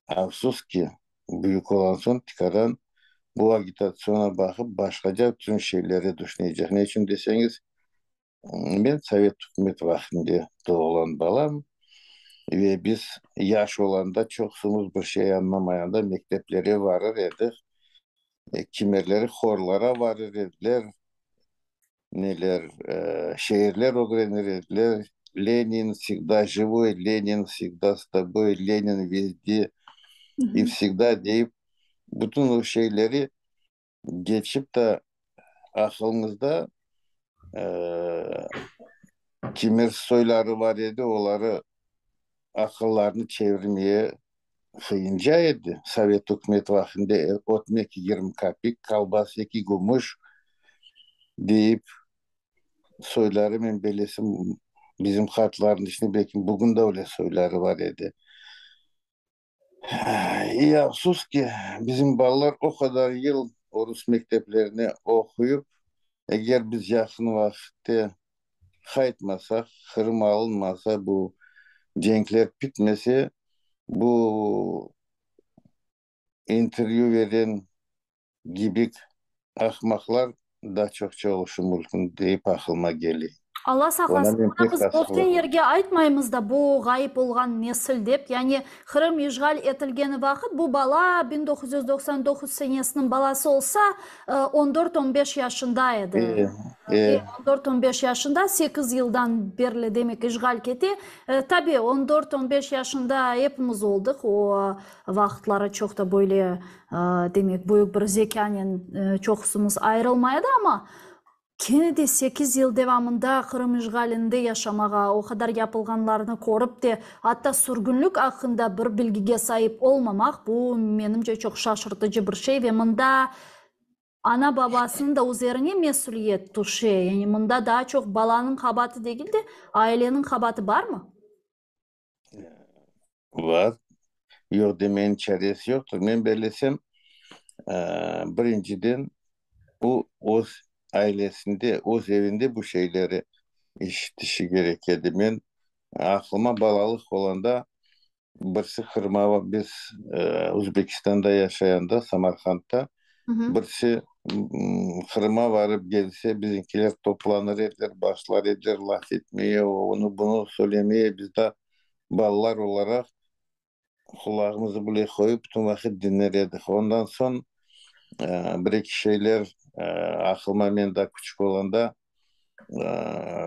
afsus ki büyük olan son çıkaran bu agitasyona bakıp başkaca tüm şeyleri düşünecek. Ne için deseniz ben Sovet hükümet vaktinde doğulan balam ve biz yaş olanda çoksumuz bir şey anlamayan da mektepleri varır edik. Kimileri horlara varır ediler. Neler şehirler öğrenir ediler. Ленин всегда живой, Ленин всегда с тобой, Ленин везде Hı и hı. всегда deyip bütün o şeyleri geçip de aklımızda kimir soyları var idi, onları akıllarını çevirmeye kıyınca idi. Sovet hükümet vaktinde otmek 20 kapik, kalbas 2 gumuş deyip soyları ben belesim bizim kartların içinde belki bugün de öyle soyları var idi. İyi afsus ki bizim ballar o kadar yıl Rus mekteplerine okuyup eğer biz yakın vakitte kayıtmasak, Kırım alınmasa bu cenkler bitmese bu interview veren gibi ahmaklar da çokça oluşu mümkün deyip aklıma geliyor. Алла Ona сақласын, ben мына pek біз asılı. бостан yerге айтмаймыз да, бұл ғайып болған несіл деп. Яғни Қырым ишғал етілгені вақыт, бұл бала 1999 сенесінің баласы olsa 14-15 yaşında еді. E, e, 14-15 yaşında 8 yıldan beri demek işgal keti. Tabii 14-15 yaşında hepimiz olduk. O vakitlara çok da böyle demek büyük bir zekanın çoğusumuz ayrılmaydı ama Kene de 8 yıl devamında Kırım işgalinde yaşamağa, o kadar yapılganlarını korup de hatta sürgünlük hakkında bir bilgiye sahip olmamak bu menimce çok şaşırtıcı bir şey ve mında ana babasının da üzerine mesuliyet düşüyor. Yani mında daha çok balanın kabahati değil de ailenin kabahati var mı? var. Yok demeyin çaresi yoktur. Ben belirlesem birinciden bu Oz ailesinde, Oz evinde bu şeyleri işitişi gerekirdi. Ben aklıma balalık olanda birisi Kırım'a biz Özbekistan'da yaşayanda Samarkand'da Hı hı. birisi Kırım'a varıp gelse bizimkiler toplanır edilir, başlar edilir laf etmeye, onu bunu söylemeye biz de ballar olarak kulağımızı buraya koyup bütün vakit dinlerdik. Ondan son bir iki şeyler aklıma ben daha küçük olanda e,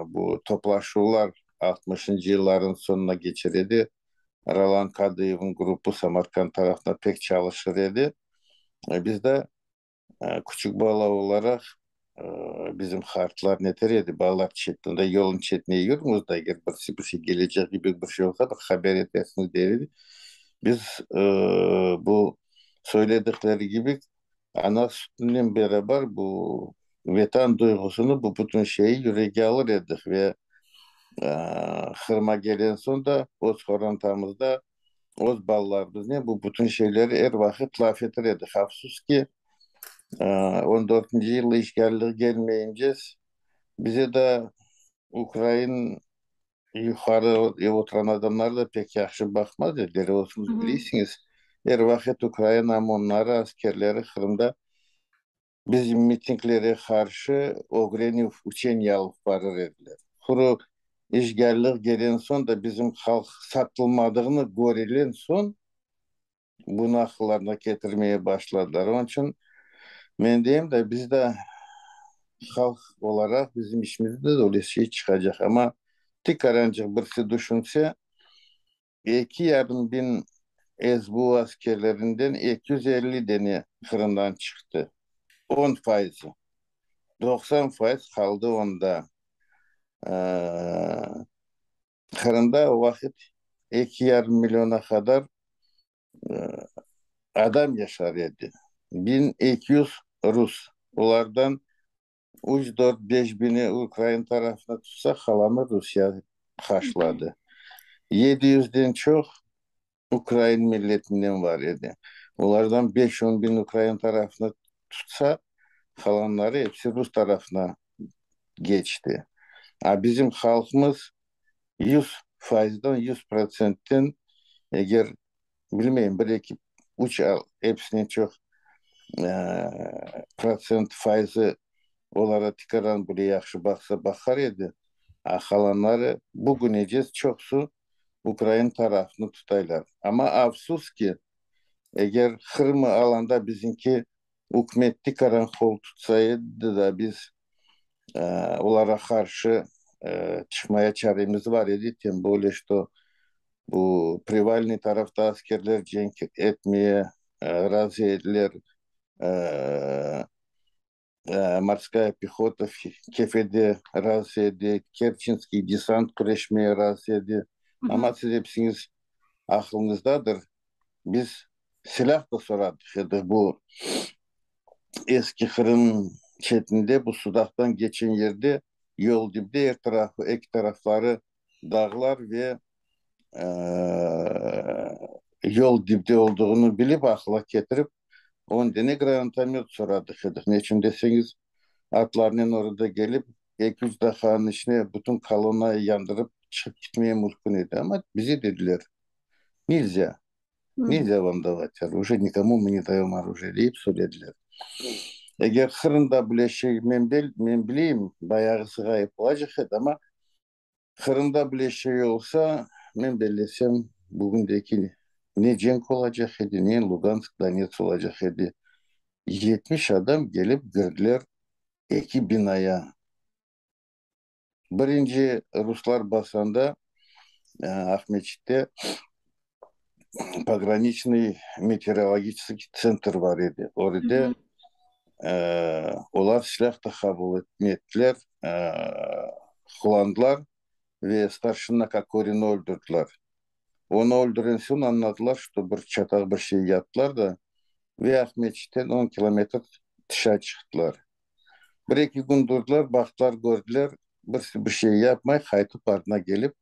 bu toplaşmalar 60. yılların sonuna geçirdi. Roland Kadıyev'in grubu Samarkand tarafında pek çalışır idi. Biz de küçük bala olarak e, bizim hartlar neter idi. Bağlar çetinde yolun çetine yürümüz da eğer bir şey gelecek gibi bir şey olsa da haber edersiniz derdi. Biz bu söyledikleri gibi ana sütünden beraber bu vatan duygusunu bu bütün şeyi yüreğe alır edik ve e, Kırım'a gelen son da o sorantamızda Oz ballarımız ne bu bütün şeyleri her vakit laf ederdik. Hafsus ki 14. yılda işgallik gelmeyince bize de Ukrayna yukarı oturan adamlar da pek yaxşı bakmaz dediler. Hı Olsunuz hı. bilirsiniz. Her vakit Ukrayna onları askerleri Kırım'da bizim mitinglere karşı Ogrenev uçen alıp varır ediler. Kuru işgallik gelen son da bizim halk satılmadığını görülen son bunu akıllarına getirmeye başladılar. Onun için ben diyeyim de biz de halk olarak bizim işimizde de öyle şey çıkacak ama tıkarancık birisi düşünse 2,5 bin ezbu askerlerinden 250 tane Kırım'dan çıktı. 10%. 90% kaldı onda. Ee, Kırım'da o vakit 2,5 milyona kadar e, adam yaşar idi. 1200 Rus. Onlardan 3-4-5 bini Ukrayna tarafına tutsa kalanı Rusya karşıladı. 700'den çok Ukrayna milletinden var idi. Onlardan 5-10 bin Ukrayna tarafına tutsa kalanları hepsi Rus tarafına geçti. Ha, bizim halkımız 100%'dan 100%'ten eğer bilmeyin bir ekip uç al hepsinin çok prosent faizi onlara tikaran bile yaxşı baksa bakar idi. Ha, kalanları bugün ecez çoksu Ukrayna tarafını tutaylar. Ama afsus ki eğer Kırım'ı alanda bizimki hükümet karan kol tutsaydı da biz e, onlara karşı çıkmaya çaremiz var idi. Tем более что bu Привальный tarafta askerler cenk etmeye razı ediler. E, Морская пехота в Kefe'de razı edi. Kerçinski desant güreşmeye razı edi. Hı hı. Ama siz hepsiniz aklınızdadır. Biz silah da soradık. Bu eski Kırım çetinde bu Sudak'tan geçen yerde yol dibinde her tarafı ek tarafları dağlar ve yol dibde olduğunu bilip akla getirip 10 tane granatomet soradık. Ne için deseniz atlarının orada gelip 200 dakikanın içine bütün kolonayı yandırıp çıkıp gitmeye mümkün idi. Ama bize dediler nельзя. Hı. Nельзя вам давать оружие, никому мы не даем оружие deyip söylediler. Eğer Kırım'da böyle şey ben bileyim bayağı sırayıp olacak ama Kırım'da böyle şey olsa ben belirlesem bugündeki ne Cenk olacak idi, ne Lugansk, Donetsk olacak idi. 70 adam gelip girdiler iki binaya. Birinci Ruslar basanda Ahmetçik'te pogраничный meteorolojik центр var idi. Hı Orada hı. Onlar silah da kabul etmediler. Kullandılar ve старшина Kokorin'i öldürdüler. Onu öldüren son anladılar, что bir çatal bir şey yaptılar da ve Ahmetçik'ten 10 kilometre dışarı çıktılar. Bir iki gün durdular, baktılar, gördüler. Bir şey yapmayı kayıtıp ardına gelip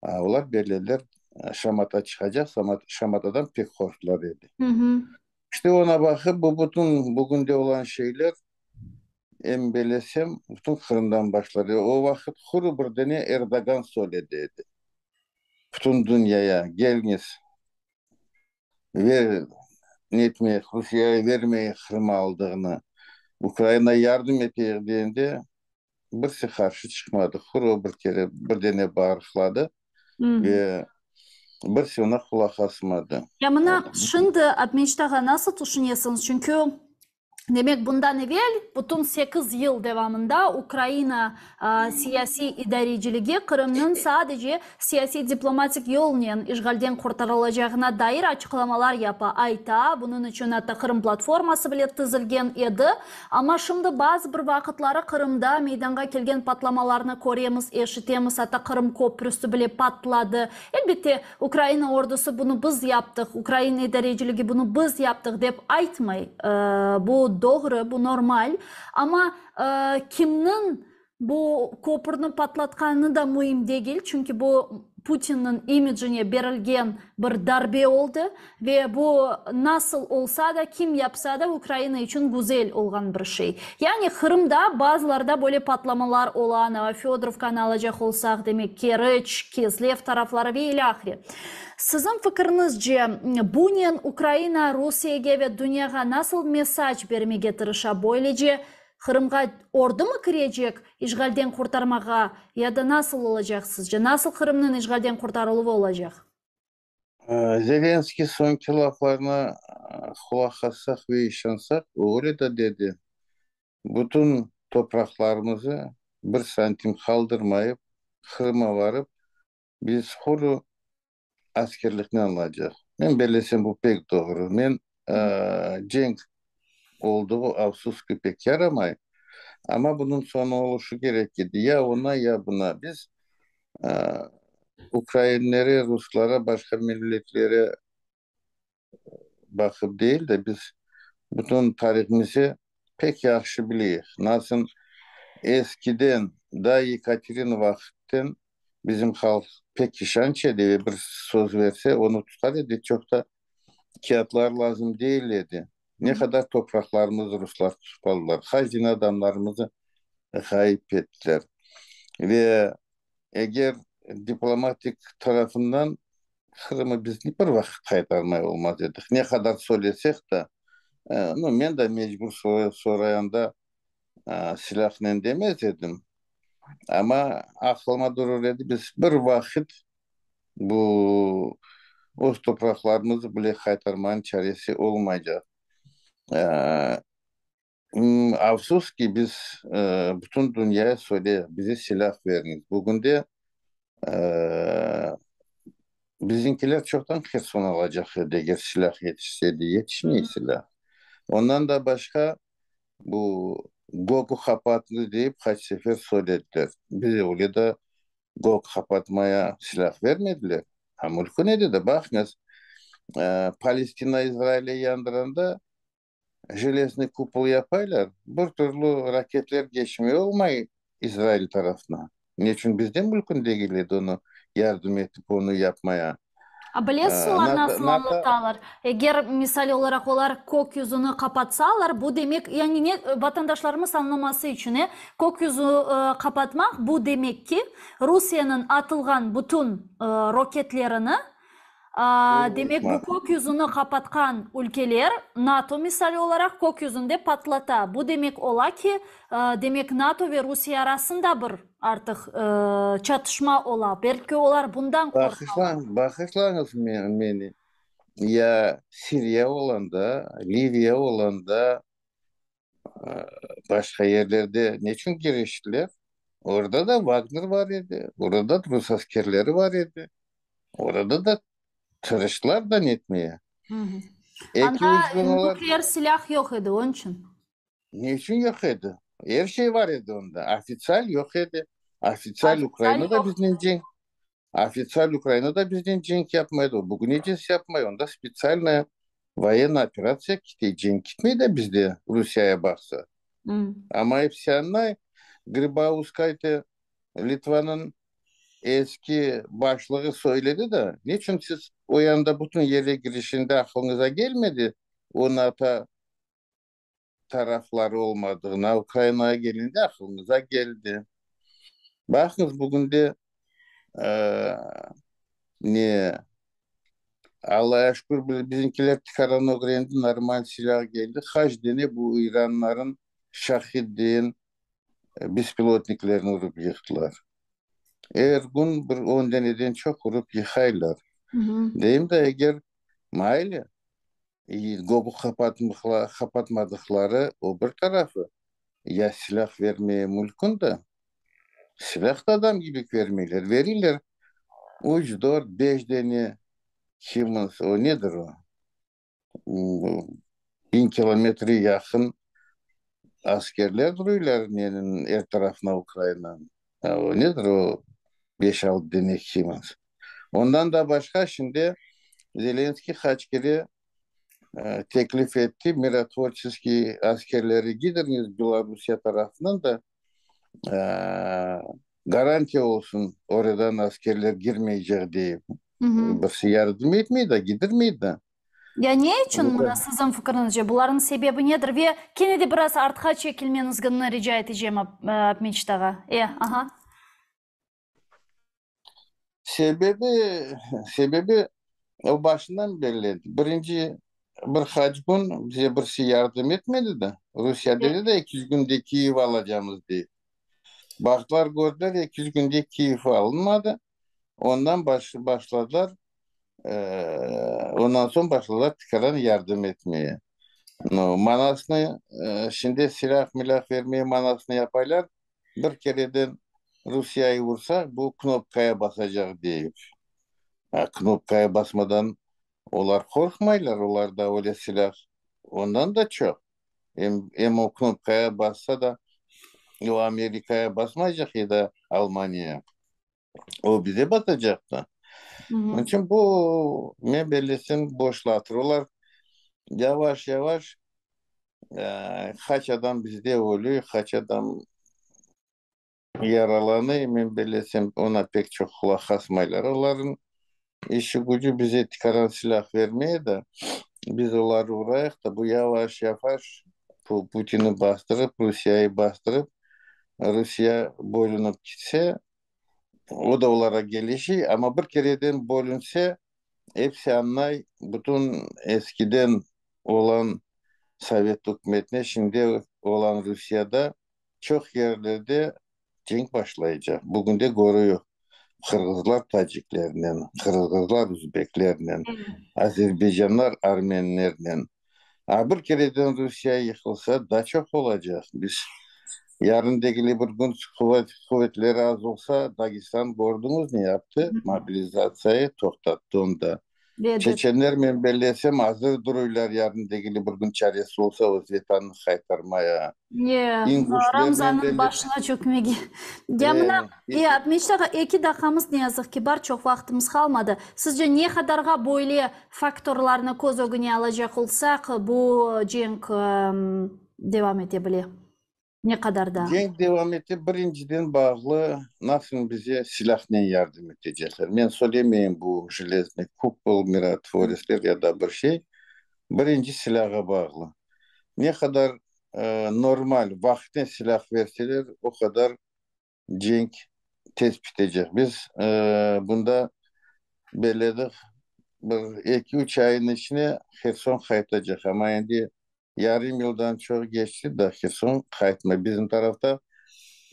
onlar belirlediler. Şamata çıkacak. Şamata'dan pek korktular dedi. Hı hı. İşte ona bakıp bu bütün bugün de olan şeyler embelesem bütün Kırım'dan başladı. O vakit kuru bir tane Erdoğan söyledi. Bütün dünyaya geliniz ver etmeye Rusya'ya vermeye Kırım'ı aldığını Ukrayna yardım ettiğinde birisi karşı çıkmadı. Kuru bir kere bir tane bağırkladı Hı. ve birisi ona kulak asmadı. Ya mına şimdi Abmeçtağa nasıl düşünüyorsunuz? Çünkü demek bundan evvel bütün 8 yıl devamında Ukrayna siyasi idareciliği Kırım'ın sadece siyasi diplomatik yolundan işgalden kurtarılacağına dair açıklamalar ayta. Bunun için hatta Kırım platforması bile tüzülgen edi. Ama şimdi bazı bir vakitleri Kırım'da meydana gelgen patlamalarını koruyoruz, eşitemiz. Hatta Kırım köprüsü bile patladı. Elbette Ukrayna ordusu bunu biz yaptık, Ukrayna idareciliği bunu biz yaptık deyip aytmay. Bu doğru, bu normal. Ama kimin bu köprünü patlatkanı da mühim değil. Çünkü bu Putin'in imajine verilgen bir darbe oldu. Ve bu nasıl olsa da kim yapsa da Ukrayna için güzel olan bir şey. Yani Kırım'da bazılarda böyle patlamalar olan, Fyodorovka'nı alacak olsak demek Kerech, Kislev tarafları ve ilahri. Sizin fikrinizce bunun Ukrayna, Rusya'ya ve dünyaya nasıl mesaj vermeye tırışa? Böylece Kırım'a ordu mu girecek işgalden kurtarmaya ya da nasıl olacak sizce? Nasıl Kırım'ın işgalden kurtarılığı olacak? Zelenski sonki laflarına kulak assak ve işansaq, öyle de dedi. Bütün topraklarımızı bir santim kaldırmayıp Kırım'a varıp biz huru askerlikten alacak. Ben belesem bu pek doğru. Ben cenk olduğu afsus ki pek yaramay. Ama bunun sonu oluşu gerekirdi. Ya ona ya buna. Biz e, Ukraynları, Ruslara, başka milletlere bakıp değil de biz bütün tarihimizi pek yaxşı biliyoruz. Nasıl eskiden da Yekaterin vakitten bizim halk pek işanç ediyor. Bir söz verse onu tutar idi. Çok da kağıtlar lazım değildi. Ne kadar topraklarımızı Ruslar tutmalılar. Hazine adamlarımızı kayıp ettiler. Ve eğer diplomatik tarafından Kırım'ı biz bir vakit kaytarmaya olmaz dedik. Ne kadar söylesek de no, ben de mecbur sorayanda silahla demez dedim. Ama aklıma durur dedi biz bir vakit bu o topraklarımızı bile kaytarmanın çaresi olmayacak. E, Afsus ki biz bütün dünyaya söyle bize silah veriniz. Bugün de e, bizimkiler çoktan Kherson alacak eğer silah yetişseydi. Yetişmiyor silah. Ondan da başka bu GOG'u kapatlı deyip kaç sefer söylediler. Bize öyle de GOG kapatmaya silah vermediler. Amerika ne dedi? Bakınız Palestina İsrail'e yandıranda Железный kupol yapaylar. Bir türlü raketler geçmiyor olmayı İsrail tarafına. Niçin bizden mümkün değildi onu yardım edip onu yapmaya? Bilesizlar NATO, nasıl NATO anlatıyorlar? Eğer misal olarak onlar gökyüzünü kapatsalar bu demek yani ne vatandaşlarımız anlaması için gökyüzü kapatmak bu demek ki Rusya'nın atılgan bütün roketlerini demek bu vurmak. gökyüzünü kapatkan ülkeler NATO misali olarak gökyüzünde patlata. Bu demek ola ki demek NATO ve Rusya arasında bir artık çatışma ola. Belki onlar bundan korkuyorlar. Bakışlarınız beni. Ya Suriye olanda, Libya olanda, e, başka yerlerde niçin giriştiler? Orada da Wagner var idi. Orada da Rus askerleri var idi. Orada da tırıştılar da netmeye. Hı hı. Anda 200 gün olar nükleer silah yok idi onun için. niçin yok idi? Her şey var idi onda. Ofitsial yok idi. Ofitsial Ofisyal Ukrayna'da yok. bizden cenk. Ofitsial Ukrayna'da bizden cenk yapmaydı. Bugün necesi yapmıyor. Onda специальная военная операция gitti. Cenk gitmeyi de bizde Rusya'ya baksa. Hı. Ama hepsi anlay. Gribauskайте Litva'nın eski başlığı söyledi de niçin siz o yanda bütün yere girişinde aklınıza gelmedi? O NATO tarafları olmadığına Ukrayna'ya gelince aklınıza geldi. Bakınız bugün de eee, ne Allah'a şükür bizimkiler tıkaran o normal silah geldi. Kaç tane bu İranların Şahidin bespilotniklerini vurup yıktılar. Eğer gün bir 10 deneden çok vurup yıkaylar. Hı hı. Deyim de eğer maili GOG'u kapatmadıkları o bir tarafı ya silah vermeye mümkün de silah da adam gibi vermiyorlar. Verirler 3, 4, 5 tane Siemens o nedir o? 1000 kilometre yakın askerler duruyorlar her tarafına Ukrayna'nın. O nedir o 5-6 tane Siemens? Ondan da başka şimdi Zelenski kaç kere teklif etti. Miratvorческий askerleri gidiniz Belarusya tarafından da e, garanti olsun oradan askerler girmeyecek diye Hı hı. birisi yardım etmeydi, gidirmeydi. Ya ne için Bu buna da sizin fikrinizce? Bunların sebebi nedir? Ve gene de biraz artqa çekilmenizgini rica edeceğim Mecit'e. Aha. sebebi sebebi o başından belliydi. Birinci birkaç gün bize birisi yardım etmedi de Rusya dedi de 200 günde Kiev alacağımız diye. Baktılar gördüler 200 günde Kiev alınmadı. Ondan başladılar. Ondan sonra başladılar tıkaran yardım etmeye. No, manasını şimdi silah milah vermeye manasını yaparlar. Bir kereden Rusya'yı vursa bu knopkaya basacak diye. Ha, knopkaya basmadan onlar korkmaylar. Onlar da öyle silah. Ondan da çok. Hem o knopkaya bassa da o Amerika'ya basmayacak ya da Almanya'ya. O bize batacaktı. Hı Onun hı. için bu mebellesin boşlatırlar. Yavaş yavaş kaç adam bizde ölüyor, kaç adam yaralanıyor. Mebellesin ona pek çok kulak asmaylar. Onların işi gücü bize tıkaran silah vermeye de biz onları uğrayak da bu yavaş yavaş bu Putin'i bastırıp Rusya'yı bastırıp Rusya bölünüp gitse o da onlara gelişi ama bir kereden bölünse hepsi anlay bütün eskiden olan Sovyet hükümetine şimdi olan Rusya'da çok yerlerde cenk başlayacak. Bugün de görüyor. Kırgızlar Taciklerle, Kırgızlar Üzbeklerle, Azerbaycanlar Ermenilerle. Ha, bir kereden Rusya yıkılsa daha çok olacak. Biz yarın degili bir gün kuvvetleri az olsa Dagestan gördünüz ne yaptı? Mobilizasyayı toxtattı onda. Evet. Çeçenler men bellesem hazır duruylar yarın degili bir gün çaresi olsa o zetanı kaytarmaya. Yeah, İnguşlar men Ramzan'ın belli. başına çökmegi. Ya mına, Ee, ya Meçtaga 2 dakikamız ne yazık ki var, çok vaktimiz kalmadı. Sizce ne kadarga böyle faktorlarını көз өгіне alacak olsak bu cenk devam edebilir? Ne kadar da? Cenk devam etti. Birinciden bağlı nasıl bize silahla yardım edecekler. Ben söylemeyeyim bu Железный Купол, Mirotvoresler ya da bir şey. Birinci silaha bağlı. Ne kadar normal vakti silah verseler o kadar cenk tespit edecek. Biz bunda belirledik. Bir iki üç ayın içine Kherson kayıtacak ama şimdi yarım yıldan çok geçti de Kherson kayıtma. Bizim tarafta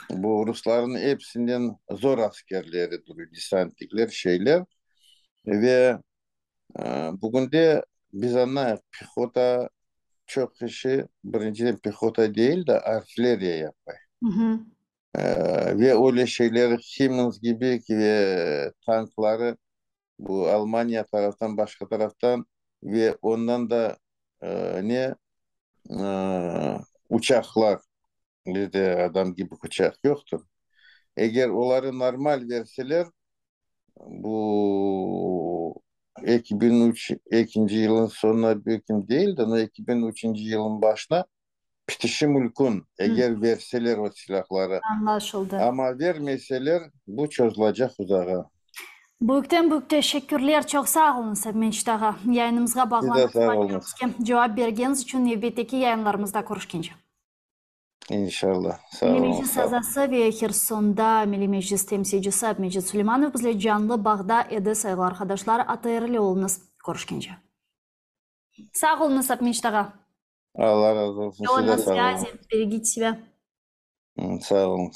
bu Rusların hepsinden zor askerleri duruyor. Desantlikler şeyler ve bugün de biz anlayız pехота çok kişi birinciden pехота değil de artilleriye yapar. Hı hı. Ve öyle şeyler Siemens gibi tankları bu Almanya taraftan başka taraftan ve ondan da ne uçaklar bizde adam gibi uçak yoktur. Eğer onları normal verseler bu 2003 ikinci yılın sonuna büyüküm değil de o 2003. yılın başına bitişi mülkün Hı. eğer verseler o silahları Anlaşıldı. ama vermeseler bu çözülecek uzağa. Büyükten büyük teşekkürler. Çok sağ olun Meçtaga. Yayınımızga Siz de bağlanıp sağ olunuz. cevap bergeniz için növbеттeki yayınlarımızda görüşkенce. İnşallah. Sağ Milli olun. Meclis Sağ olun. azası ve Xersonda Milli Meclis temsilcisi Abmecid Süleymanov bizle canlı bağda edi sayılı arkadaşlar atayırlı olunuz görüşkенce. Sağ olunuz Abmecdağa. Allah razı olsun. Siz На de sağ olun. связи. Берегите себя. Sağ olun.